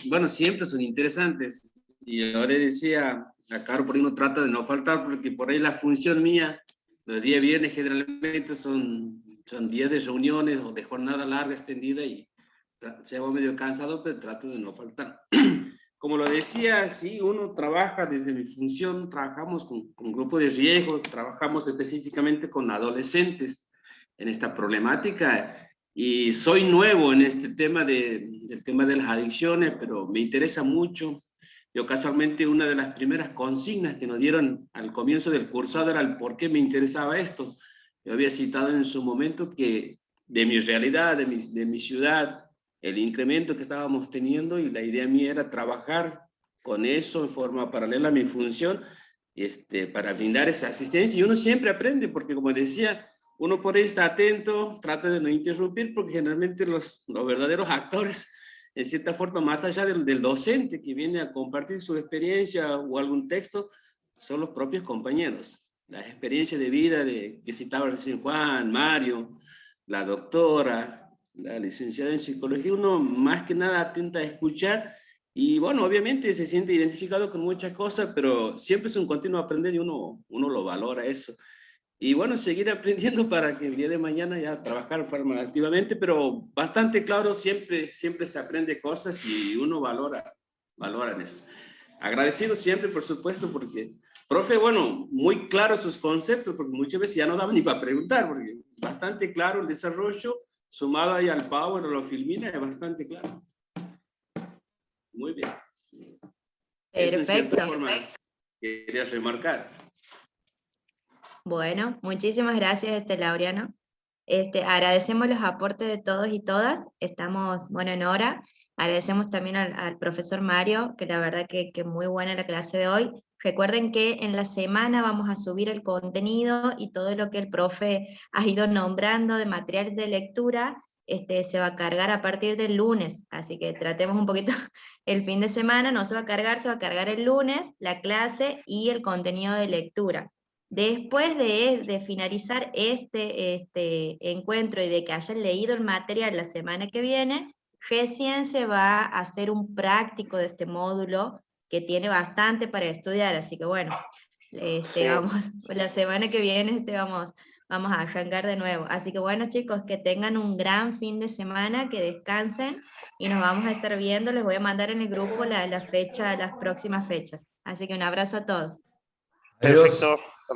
[SPEAKER 12] Bueno, siempre son interesantes. Y ahora decía, a Caro, por ahí uno trata de no faltar, porque por ahí la función mía, los días viernes generalmente son días de reuniones o de jornada larga, extendida, y se va medio cansado, pero trato de no faltar. Como lo decía, sí, uno trabaja desde mi función, trabajamos con grupos de riesgo, trabajamos específicamente con adolescentes en esta problemática. Y soy nuevo en este tema del tema de las adicciones, pero me interesa mucho. Yo casualmente una de las primeras consignas que nos dieron al comienzo del cursado era el por qué me interesaba esto. Yo había citado en su momento que de mi realidad, de mi ciudad, el incremento que estábamos teniendo, y la idea mía era trabajar con eso en forma paralela a mi función, para brindar esa asistencia. Y uno siempre aprende, porque como decía, uno por ahí está atento, trata de no interrumpir, porque generalmente los verdaderos actores, en cierta forma, más allá del docente que viene a compartir su experiencia o algún texto, son los propios compañeros. Las experiencias de vida que citaba recién Juan, Mario, la doctora, la licenciada en psicología, uno más que nada atenta a escuchar y bueno, obviamente se siente identificado con muchas cosas, pero siempre es un continuo aprender y uno lo valora eso. Y bueno, seguir aprendiendo para que el día de mañana ya trabajar activamente, pero bastante claro, siempre se aprende cosas y uno valora eso. Agradecido siempre, por supuesto, porque, profe, bueno, muy claro sus conceptos, porque muchas veces ya no daba ni para preguntar, porque bastante claro el desarrollo, sumado ahí al Power, a la Filmina, es bastante claro. Muy bien. Eso en cierta forma quería remarcar.
[SPEAKER 1] Bueno, muchísimas gracias, Laureano. Agradecemos los aportes de todos y todas. Estamos, bueno, en hora. Agradecemos también al profesor Mario, que la verdad que muy buena la clase de hoy. Recuerden que en la semana vamos a subir el contenido y todo lo que el profe ha ido nombrando de material de lectura, se va a cargar a partir del lunes. Así que tratemos un poquito el fin de semana, no se va a cargar, se va a cargar el lunes, la clase y el contenido de lectura. Después de finalizar este encuentro y de que hayan leído el material la semana que viene, recién se va a hacer un práctico de este módulo que tiene bastante para estudiar, así que bueno, vamos, la semana que viene vamos a arrancar de nuevo. Así que bueno, chicos, que tengan un gran fin de semana, que descansen y nos vamos a estar viendo. Les voy a mandar en el grupo las próximas fechas. Así que un abrazo a todos.
[SPEAKER 11] Adiós.
[SPEAKER 7] Perfecto.